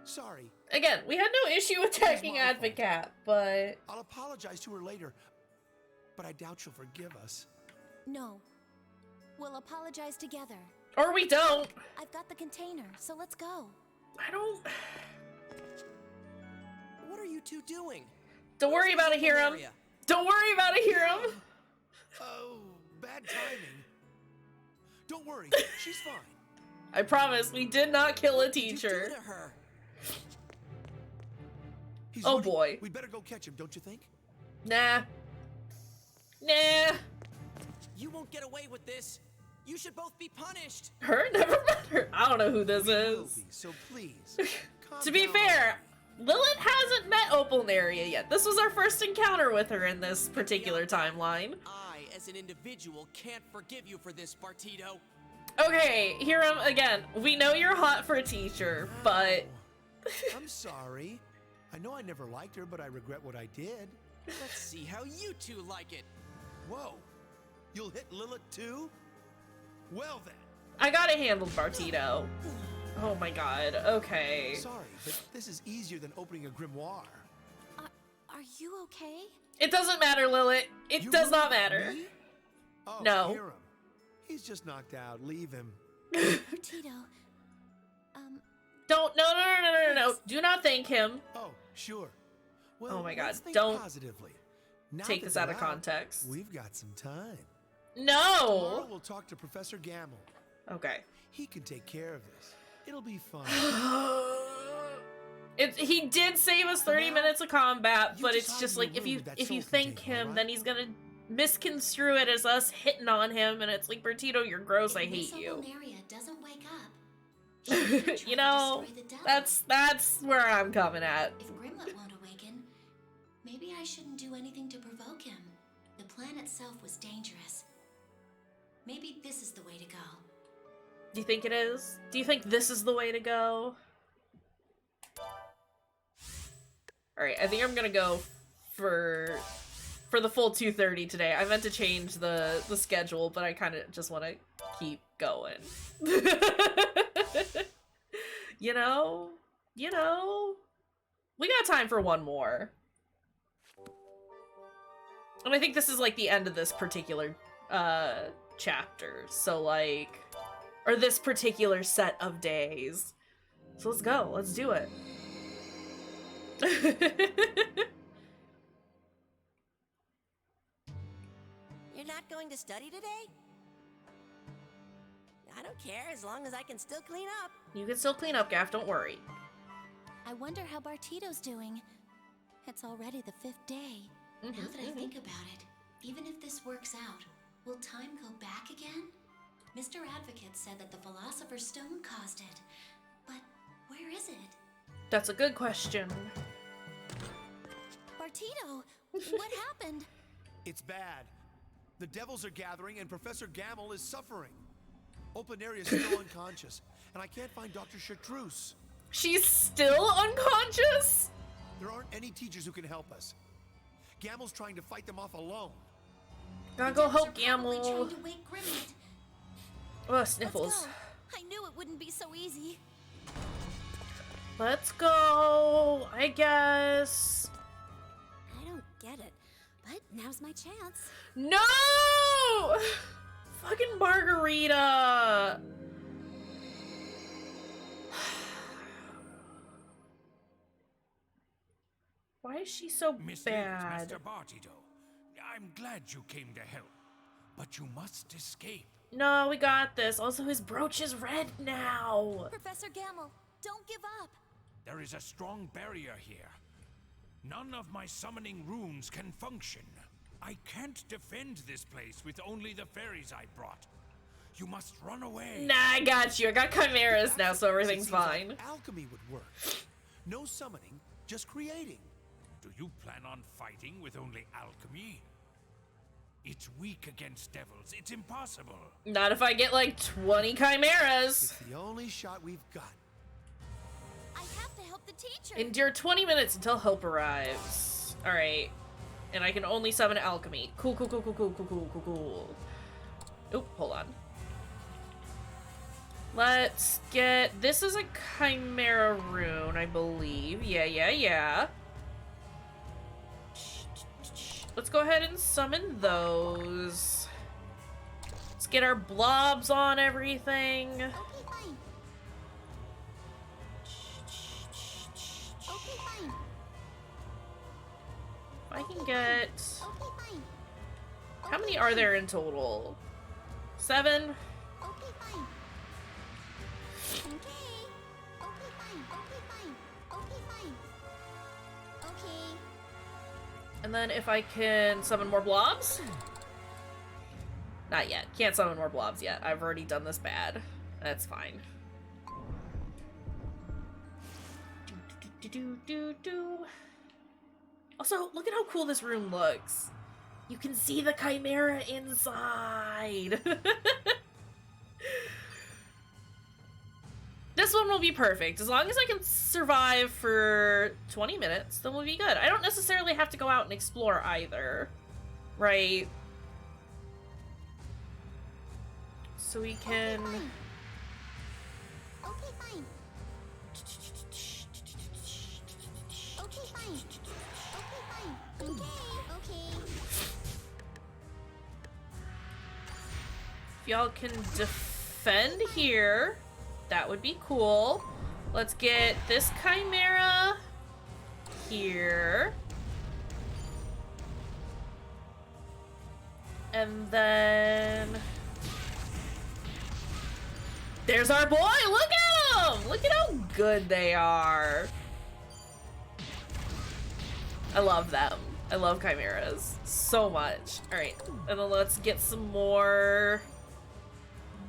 Sorry. Again, we had no issue attacking my fault. Advocat, but... I'll apologize to her later, but I doubt she'll forgive us. No. We'll apologize together. Or we don't. I've got the container, so let's go. I don't... What are you two doing? Don't worry about it, Hiram. Area. Don't worry about it, Hiram. Oh, bad timing. Don't worry, she's fine. I promise, we did not kill a What did you teacher. do to her? He's Oh, running. boy. We better go catch him, don't you think? Nah. Nah. You won't get away with this. You should both be punished. Her? Never met her. I don't know who this We will is. be, so please. calm To be down. fair, Lilith hasn't met Opalnaria yet. This was our first encounter with her in this particular timeline. I, as an individual, can't forgive you for this, Bartito. Okay, Hiram, again, we know you're hot for a teacher, but... I'm sorry. I know I never liked her, but I regret what I did. Let's see how you two like it. Whoa. You'll hit Lilith too? Well then. I got it handled, Bartito. Oh my god, okay. Sorry, but this is easier than opening a grimoire. Are you okay? It doesn't matter, Lilith. It You does not really- matter. Me? Oh, No. Hear him. He's just knocked out. Leave him. Bartito. Don't, no. Do not thank him. Oh, sure. Well, Oh my God, let's think don't positively. Now take that this out they're of context. We've got some time. No! Tomorrow we'll talk to Professor Gamble. Okay. He can take care of this. It'll be fun. He did save us 30 Now, minutes of combat, you but just it's hide just in your like, if room you with that if you soul thank container, him, alright? then he's gonna misconstrue it as us hitting on him, and it's like, Bertito, you're gross, I hate you. Area doesn't wake up. You know, that's where I'm coming at. If Grimlet won't awaken, maybe I shouldn't do anything to provoke him. The plan itself was dangerous. Maybe this is the way to go. Do you think it is? Do you think this is the way to go? Alright, I think I'm gonna go for the full 2:30 today. I meant to change the schedule, but I kind of just want to keep going. You know, we got time for one more. And I think this is like the end of this particular chapter. So like, or this particular set of days. So let's go. Let's do it. You're not going to study today? I don't care as long as I can still clean up. You can still clean up, Gaff. Don't worry. I wonder how Bartito's doing. It's already the 5th day. Now that I think about it, even if this works out, will time go back again? Mr. Advocate said that the Philosopher's Stone caused it. But where is it? That's a good question. Bartito, what happened? It's bad. The devils are gathering and Professor Gamble is suffering. Opalnaria is still unconscious, and I can't find Dr. Chartreuse. She's still unconscious? There aren't any teachers who can help us. Gamble's trying to fight them off alone. Gotta go help Probably Gamble. trying to wake Grimlet. Oh, Let's sniffles. go. I knew it wouldn't be so easy. Let's go, I guess. I don't get it, but now's my chance. No! Fucking Margarita. Why is she so bad? Mr. Bartito, I'm glad you came to help, but you must escape. No, we got this. Also, his brooch is red now. Professor Gamble, don't give up. There is a strong barrier here. None of my summoning runes can function. I can't defend this place with only the fairies I brought. You must run away. Nah, I got you. I got chimeras now, so everything's It seems like fine. alchemy would work. No summoning, just creating. Do you plan on fighting with only alchemy? It's weak against devils. It's impossible. Not if I get like 20 chimeras. It's the only shot we've got. I have to help the teacher. Endure 20 minutes until help arrives. Alright. And I can only summon alchemy. Cool, cool, cool, cool, cool, cool, cool, cool, cool. Oop, hold on. Let's get... This is a chimera rune, I believe. Yeah. Let's go ahead and summon those. Let's get our blobs on everything. Okay, fine. Okay, fine. If I can get... Okay, fine. How many are there in total? 7? Okay, fine. Okay. Okay, fine. Okay, fine. Okay, fine. Okay. And then if I can summon more blobs? Not yet. Can't summon more blobs yet. I've already done this bad. That's fine. Also, look at how cool this room looks. You can see the chimera inside. This one will be perfect. As long as I can survive for 20 minutes, then we'll be good. I don't necessarily have to go out and explore either. Right? So we can... Okay, fine. Okay, fine. Okay, fine. Okay. If y'all can defend here, that would be cool. Let's get this chimera here. And then... There's our boy! Look at him! Look at how good they are. I love them. I love chimeras so much. Alright, and then let's get some more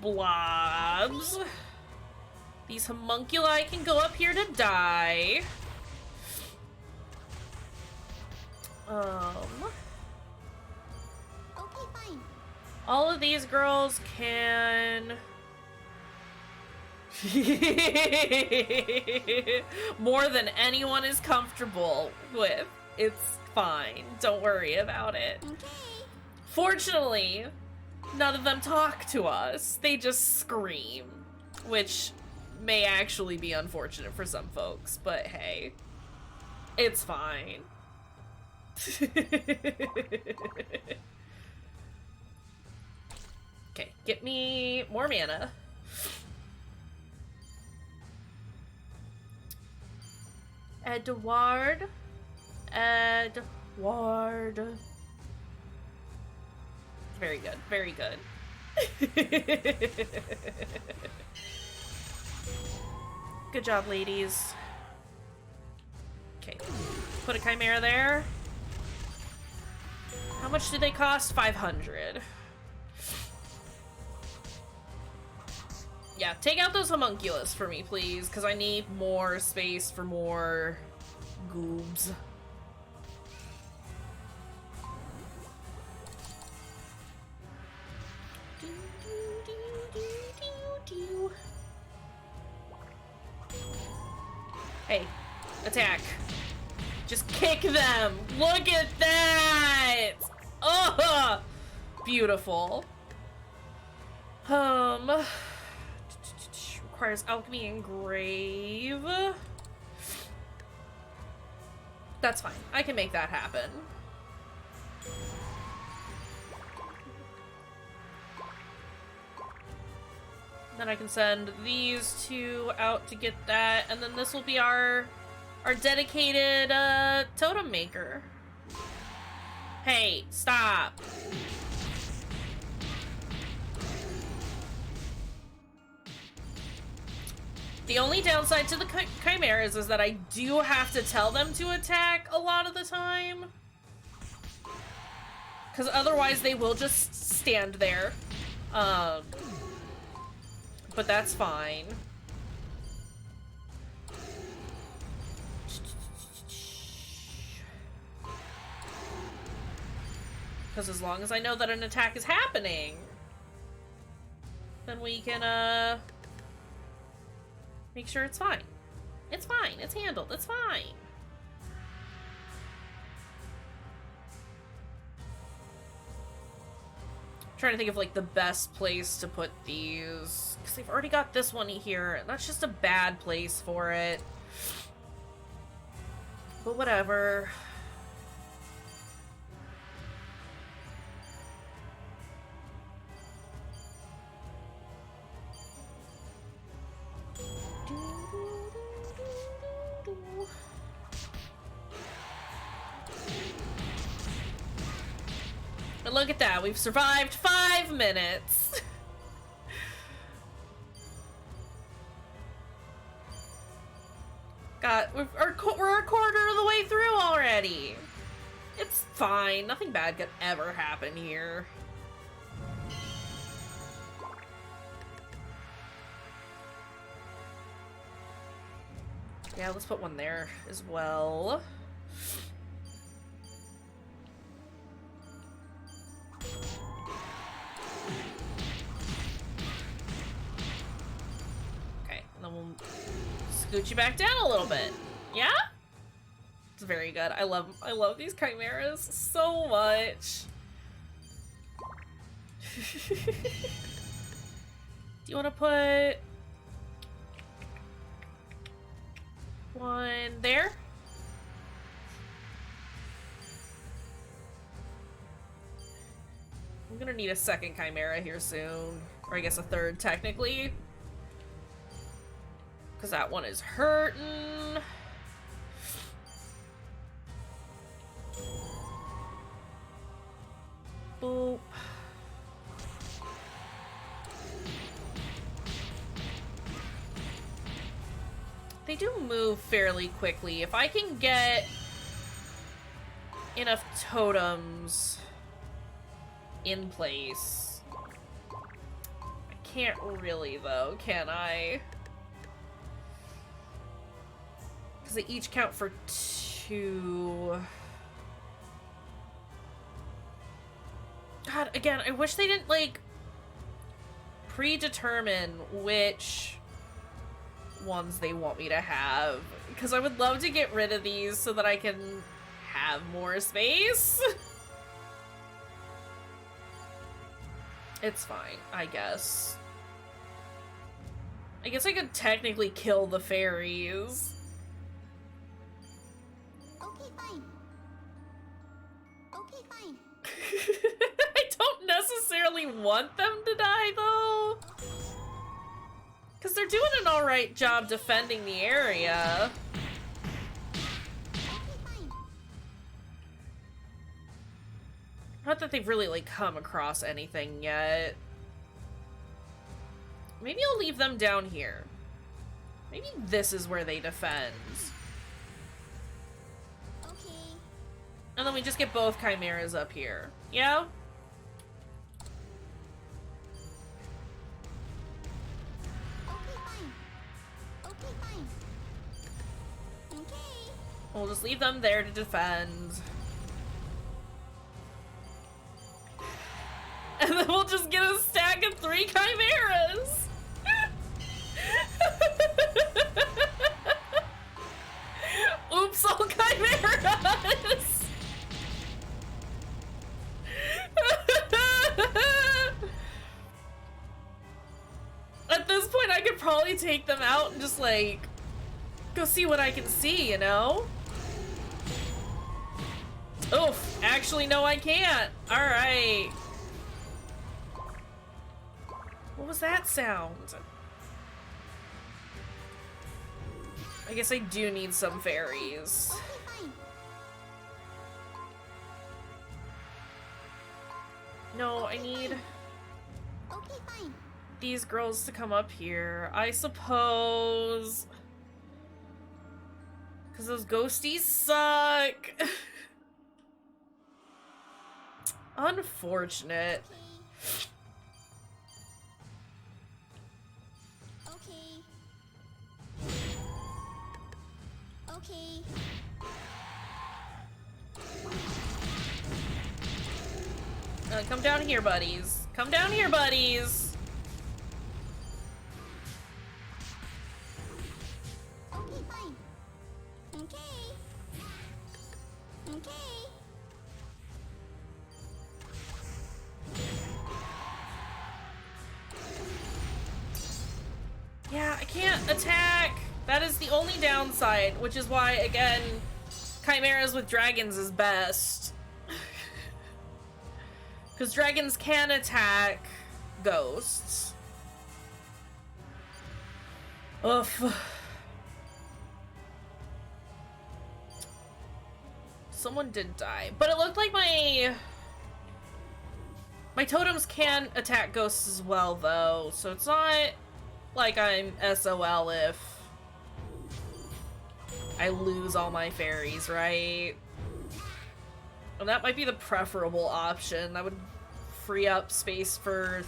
blobs. These homunculi can go up here to die. Okay, fine. All of these girls can... More than anyone is comfortable with. It's fine. Don't worry about it. Okay. Fortunately, none of them talk to us. They just scream, which may actually be unfortunate for some folks, but hey, it's fine. Okay, get me more mana. Edward. Very good, very good. Good job, ladies. Okay, put a chimera there. How much do they cost? 500. Yeah, take out those homunculus for me, please, because I need more space for more goobs. Hey, attack. Just kick them. Look at that. Oh, beautiful. Requires alchemy engrave. That's fine. I can make that happen. Then I can send these two out to get that, and then this will be our dedicated totem maker. Hey, stop. The only downside to the chimeras is that I do have to tell them to attack a lot of the time. Because otherwise they will just stand there. but that's fine. Because as long as I know that an attack is happening, then we can, make sure it's fine. It's fine. It's handled. It's fine. I'm trying to think of, like, the best place to put these. Because they've already got this one here, and that's just a bad place for it. But whatever. And look at that, we've survived 5 minutes. We're a quarter of the way through already. It's fine, nothing bad could ever happen here. Yeah, let's put one there as well. Okay, and then we'll scoot you back down a little bit. Yeah? It's very good. I love these chimeras so much. Do you want to put one there? I'm gonna need a second chimera here soon. Or I guess a third, technically. Because that one is hurting. Boop. They do move fairly quickly. If I can get enough totems in place. I can't really, though, can I? Because they each count for 2. God, again, I wish they didn't, like, predetermine which ones they want me to have. Because I would love to get rid of these so that I can have more space. It's fine, I guess. I guess I could technically kill the fairies. Okay, fine. Okay, fine. I don't necessarily want them to die, though. Because they're doing an alright job defending the area. Not that they've really, like, come across anything yet. Maybe I'll leave them down here. Maybe this is where they defend. Okay. And then we just get both chimeras up here. Yeah? Okay, fine. Okay, fine. Okay. We'll just leave them there to defend. And then we'll just get a stack of 3 chimeras! Oops, all chimeras! At this point, I could probably take them out and just, like, go see what I can see, you know? Oof, actually, no, I can't. Alright. What was that sound? I guess I do need some fairies. Okay, fine. No, I need Okay, fine. these girls to come up here. I suppose. Because those ghosties suck. Unfortunate. Okay. Okay. Come down here, buddies. Come down here, buddies. Okay, fine. Okay. Okay. Yeah, I can't attack. That is the only downside, which is why, again, chimeras with dragons is best. Because dragons can attack ghosts. Oof. Someone did die. But it looked like my totems can attack ghosts as well, though. So it's not like I'm SOL if I lose all my fairies, right? And that might be the preferable option. That would free up space for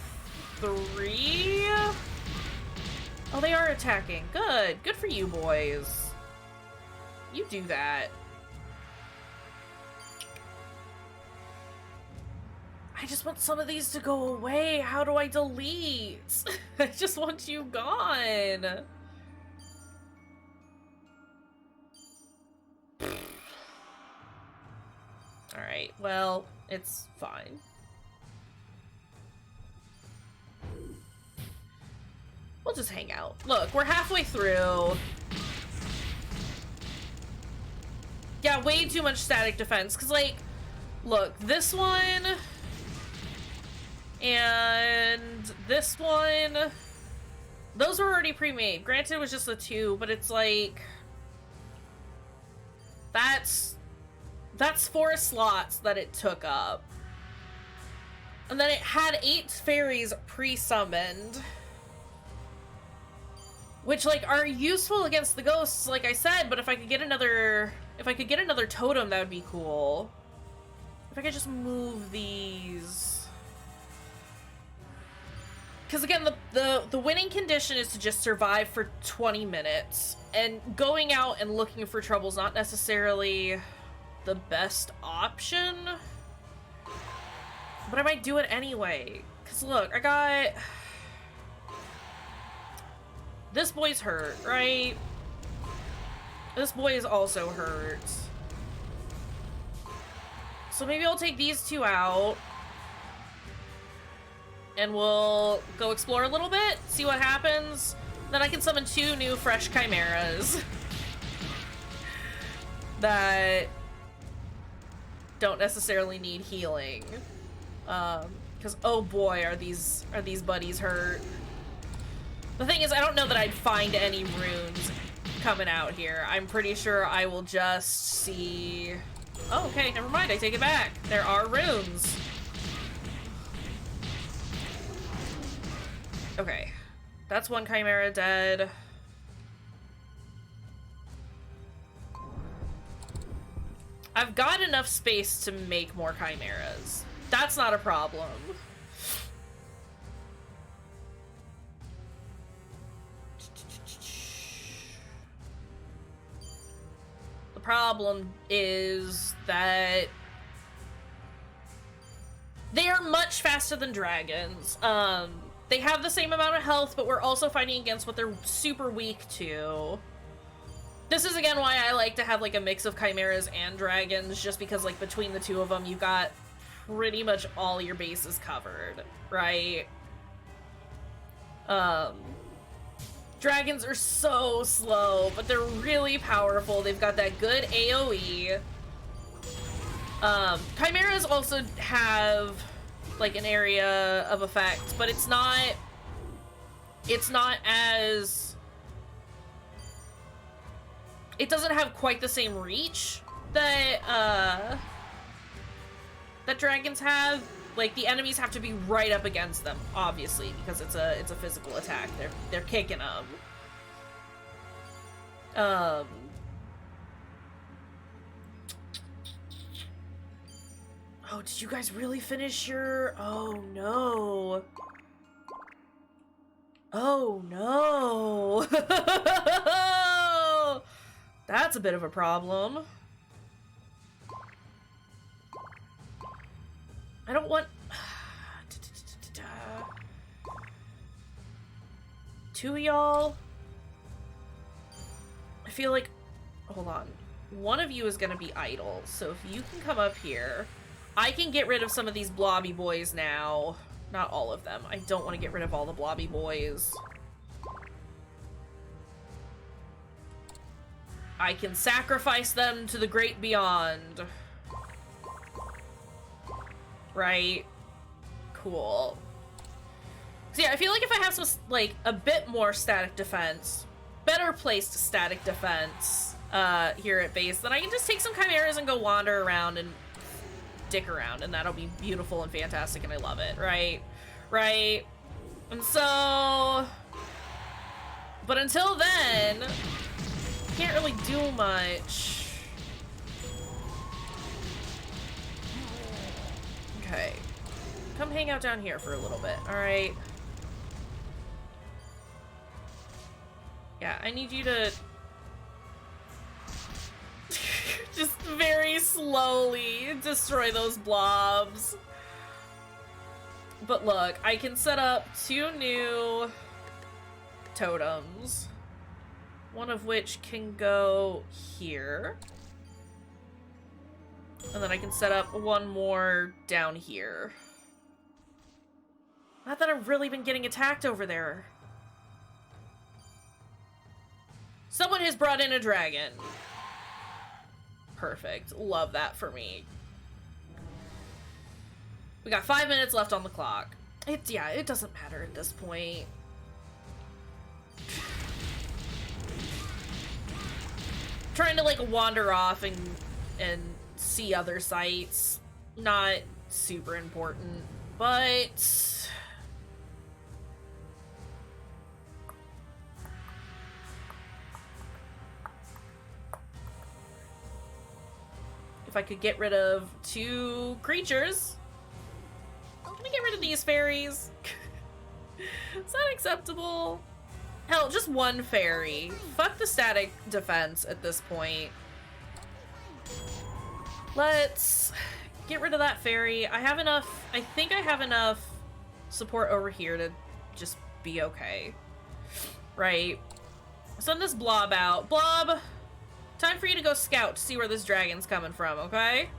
3. Oh, they are attacking. Good. Good for you, boys. You do that. I just want some of these to go away. How do I delete? I just want you gone. Alright, well, it's fine. We'll just hang out. Look, we're halfway through. Yeah, way too much static defense. Because, like, look, this one and this one, those were already pre-made. Granted, it was just the 2, but it's like, that's 4 slots that it took up. And then it had 8 fairies pre-summoned. Which, like, are useful against the ghosts, like I said, but if I could get another totem, that would be cool. If I could just move these. Because again, the winning condition is to just survive for 20 minutes. And going out and looking for trouble is not necessarily the best option. But I might do it anyway. Because look, I got... This boy's hurt, right? This boy is also hurt. So maybe I'll take these 2 out. And we'll go explore a little bit, see what happens. Then I can summon 2 new fresh chimeras. That don't necessarily need healing. Because oh boy, are these buddies hurt. The thing is, I don't know that I'd find any runes coming out here. I'm pretty sure I will just see... Oh, okay, never mind, I take it back. There are runes. Okay, that's 1 chimera dead. I've got enough space to make more chimeras. That's not a problem. The problem is that they are much faster than dragons. They have the same amount of health, but we're also fighting against what they're super weak to. This is again why I like to have like a mix of chimeras and dragons, just because like between the 2 of them you've got pretty much all your bases covered, right? Dragons are so slow, but they're really powerful. They've got that good AoE. Chimeras also have like an area of effect, but it's not as... It doesn't have quite the same reach that, that dragons have. Like, the enemies have to be right up against them, obviously, because it's a physical attack. They're kicking them. Oh, did you guys really finish your... Oh, no. Oh, no. That's a bit of a problem. I don't want... Two of y'all. I feel like... Hold on. One of you is gonna be idle, so if you can come up here... I can get rid of some of these blobby boys now. Not all of them. I don't want to get rid of all the blobby boys. I can sacrifice them to the great beyond. Right? Cool. So yeah, I feel like if I have some, like, a bit more static defense, better placed static defense, here at base, then I can just take some chimeras and go wander around and dick around, and that'll be beautiful and fantastic, and I love it, right? Right? And so... But until then, can't really do much. Okay. Come hang out down here for a little bit, alright? Yeah, I need you to... just very slowly destroy those blobs. But look, I can set up 2 new totems. One of which can go here. And then I can set up 1 more down here. Not that I've really been getting attacked over there. Someone has brought in a dragon. Perfect. Love that for me. We got 5 minutes left on the clock. Yeah, it doesn't matter at this point. Trying to, like, wander off and see other sites. Not super important, but... If I could get rid of 2 creatures. Can I get rid of these fairies? Is that acceptable? Hell, just 1 fairy. Fuck the static defense at this point. Let's get rid of that fairy. I have enough, I think I have enough support over here to just be okay. Right. Send this blob out. Blob! Time for you to go scout to see where this dragon's coming from, okay?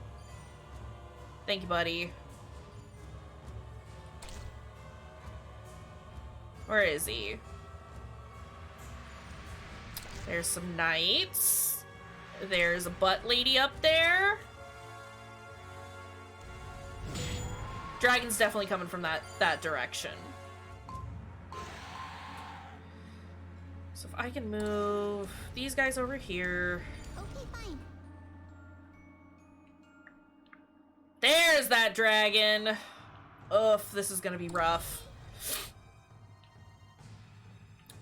Thank you, buddy. Where is he? There's some knights. There's a butt lady up there. Dragon's definitely coming from that direction. So if I can move these guys over here. Okay, fine. There's that dragon. Ugh, this is gonna be rough.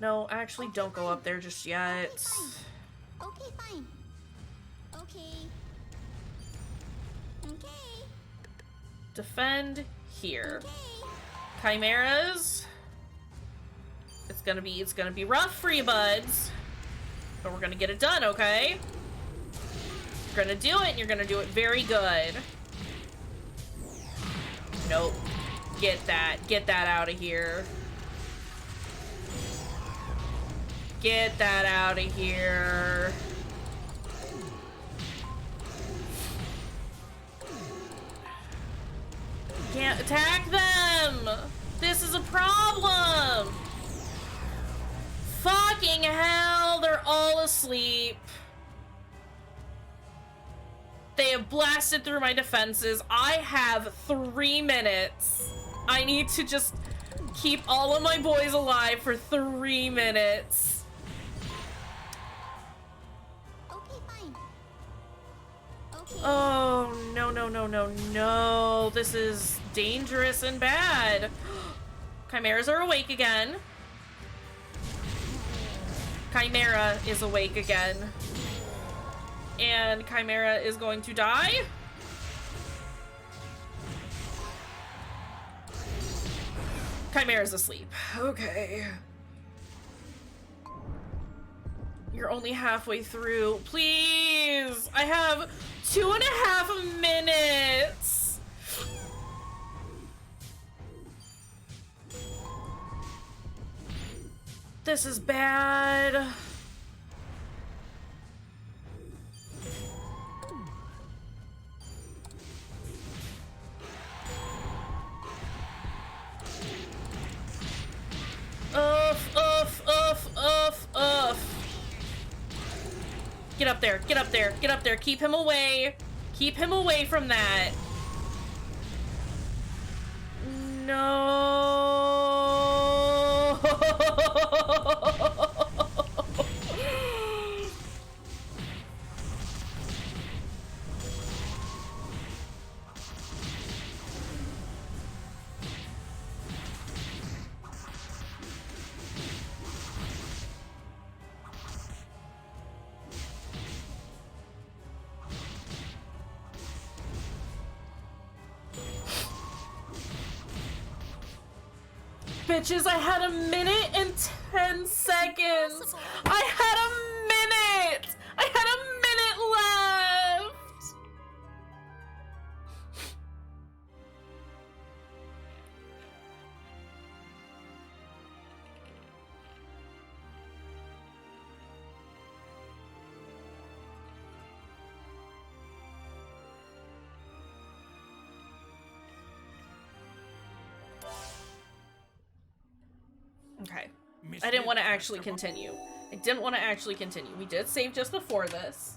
No, actually don't go up there just yet. Okay, fine. Okay. Okay. Defend here. Okay. Chimeras. It's gonna be rough for you, buds. But we're gonna get it done, okay? You're gonna do it, and you're gonna do it very good. Nope. Get that out of here. Get that out of here. Can't attack them! This is a problem! Fucking hell, they're all asleep. They have blasted through my defenses. I have 3 minutes. I need to just keep all of my boys alive for 3 minutes. Okay, fine. Okay. Oh, no, no, no, no, no. This is dangerous and bad. Chimeras are awake again. Chimera is awake again. And Chimera is going to die. Chimera's asleep. Okay. You're we're only halfway through. Please! I have 2.5 minutes! This is bad. Get up there, get up there, get up there. Keep him away. Keep him away from that. No. Bitches, I had 1:10 seconds. I had a minute. I had a minute left. Okay. I didn't want to actually continue. I didn't want to actually continue. We did save just before this.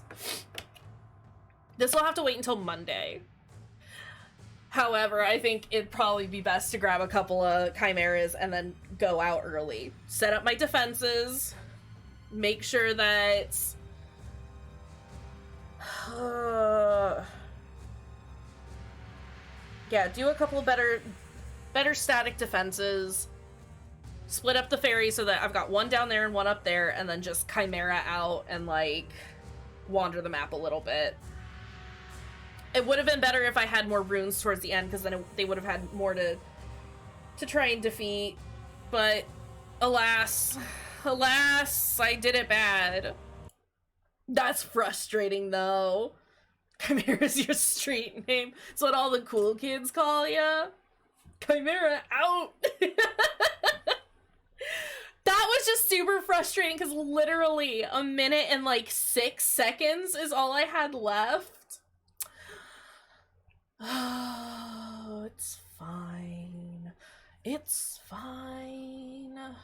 This will have to wait until Monday. However, I think it'd probably be best to grab a couple of chimeras and then go out early. Set up my defenses. Make sure that... yeah, do a couple of better static defenses. Split up the ferry so that I've got one down there and one up there, and then just chimera out and, like, wander the map a little bit. It would have been better if I had more runes towards the end, because then they would have had more to try and defeat. But, alas, I did it bad. That's frustrating, though. Chimera's your street name. It's what all the cool kids call ya. Chimera out! That was just super frustrating because literally 1:06 is all I had left. Oh, it's fine. It's fine.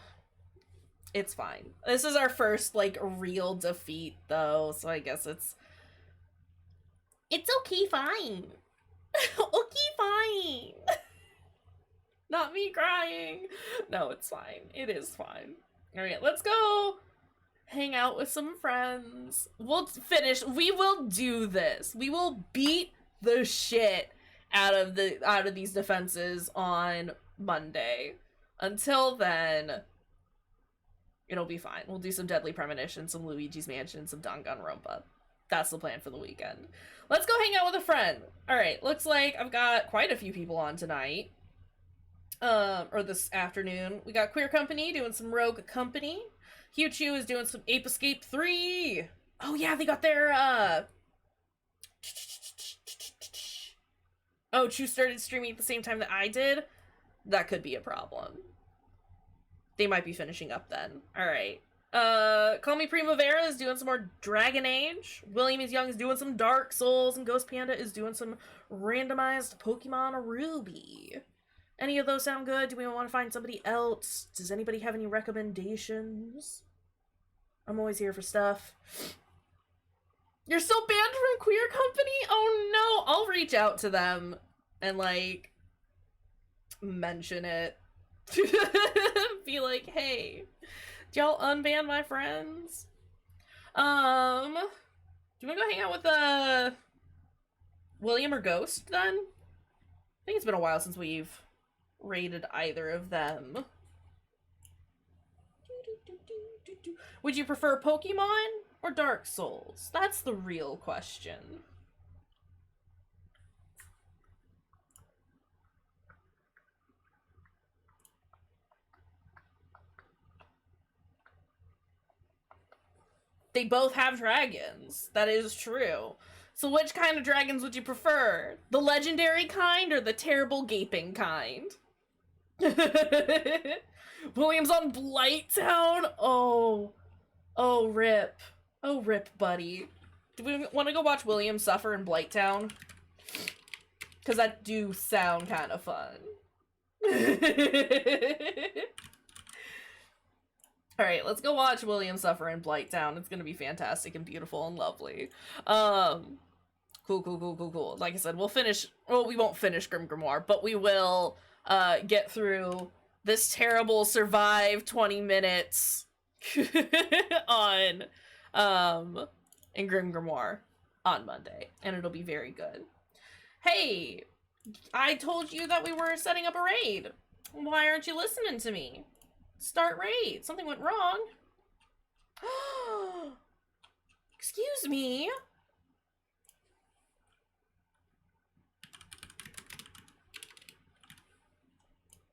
It's fine. This is our first, like, real defeat, though, so I guess it's okay, fine. Okay, fine. Not me crying. No, it's fine. It is fine. All right, let's go hang out with some friends. We'll finish. We will do this. We will beat the shit out of these defenses on Monday. Until then, it'll be fine. We'll do some Deadly Premonition, some Luigi's Mansion, some Danganronpa. That's the plan for the weekend. Let's go hang out with a friend. All right, looks like I've got quite a few people on tonight. Or this afternoon. We got Queer Company doing some Rogue Company. Hugh Chu is doing some Ape Escape 3. Oh yeah, they got their, oh, Chu started streaming at the same time that I did? That could be a problem. They might be finishing up then. Alright. Call Me Primavera is doing some more Dragon Age. William is Young is doing some Dark Souls. And Ghost Panda is doing some randomized Pokemon Ruby. Any of those sound good? Do we want to find somebody else? Does anybody have any recommendations? I'm always here for stuff. You're still banned from Queer Company? Oh no! I'll reach out to them and, like, mention it. Be like, hey, do y'all unban my friends? Do you want to go hang out with, William or Ghost, then? I think it's been a while since we've rated either of them. Would you prefer Pokemon or Dark Souls? That's the real question. They both have dragons. That is true. So which kind of dragons would you prefer? The legendary kind or the terrible gaping kind? William's on Blighttown? Oh. Oh, rip. Oh, rip, buddy. Do we want to go watch William suffer in Blighttown? Because that do sound kind of fun. Alright, let's go watch William suffer in Blighttown. It's gonna be fantastic and beautiful and lovely. Cool. Like I said, we'll finish... Well, we won't finish GrimGrimoire, but we will get through this terrible survive 20 minutes on in GrimGrimoire on Monday, and it'll be very good. Hey, I told you that we were setting up a raid. Why aren't you listening to me? Start raid. Something went wrong. Excuse me.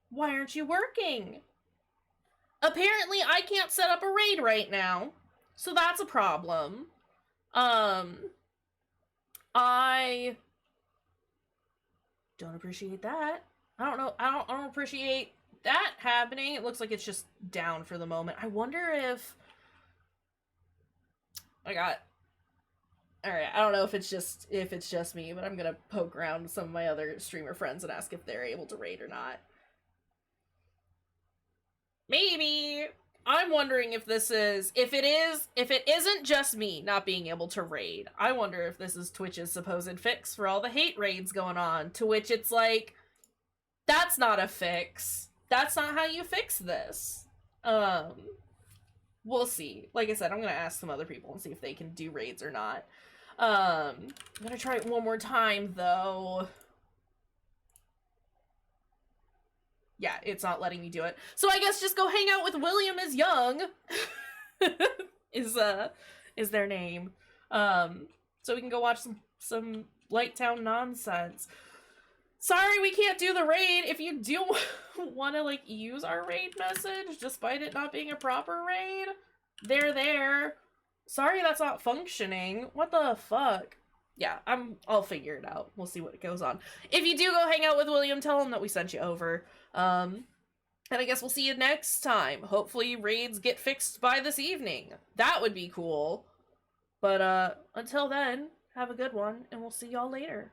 Why aren't you working? Apparently, I can't set up a raid right now, so that's a problem. I don't appreciate that. I don't appreciate that happening. It looks like it's just down for the moment. I wonder if alright, I don't know if it's just me, but I'm gonna poke around with some of my other streamer friends and ask if they're able to raid or not. Maybe. I'm wondering if this is, if it isn't just me not being able to raid, I wonder if this is Twitch's supposed fix for all the hate raids going on, to which it's like, that's not a fix. That's not how you fix this. We'll see. Like I said, I'm gonna ask some other people and see if they can do raids or not. I'm gonna try it one more time, though. Yeah, it's not letting me do it. So I guess just go hang out with William is Young. is their name. So we can go watch some Blighttown nonsense. Sorry we can't do the raid. If you do want to, like, use our raid message, despite it not being a proper raid, they're there. Sorry that's not functioning. What the fuck? Yeah, I'll figure it out. We'll see what goes on. If you do go hang out with William, tell him that we sent you over. And I guess we'll see you next time. Hopefully raids get fixed by this evening. That would be cool. But, until then, have a good one, and we'll see y'all later.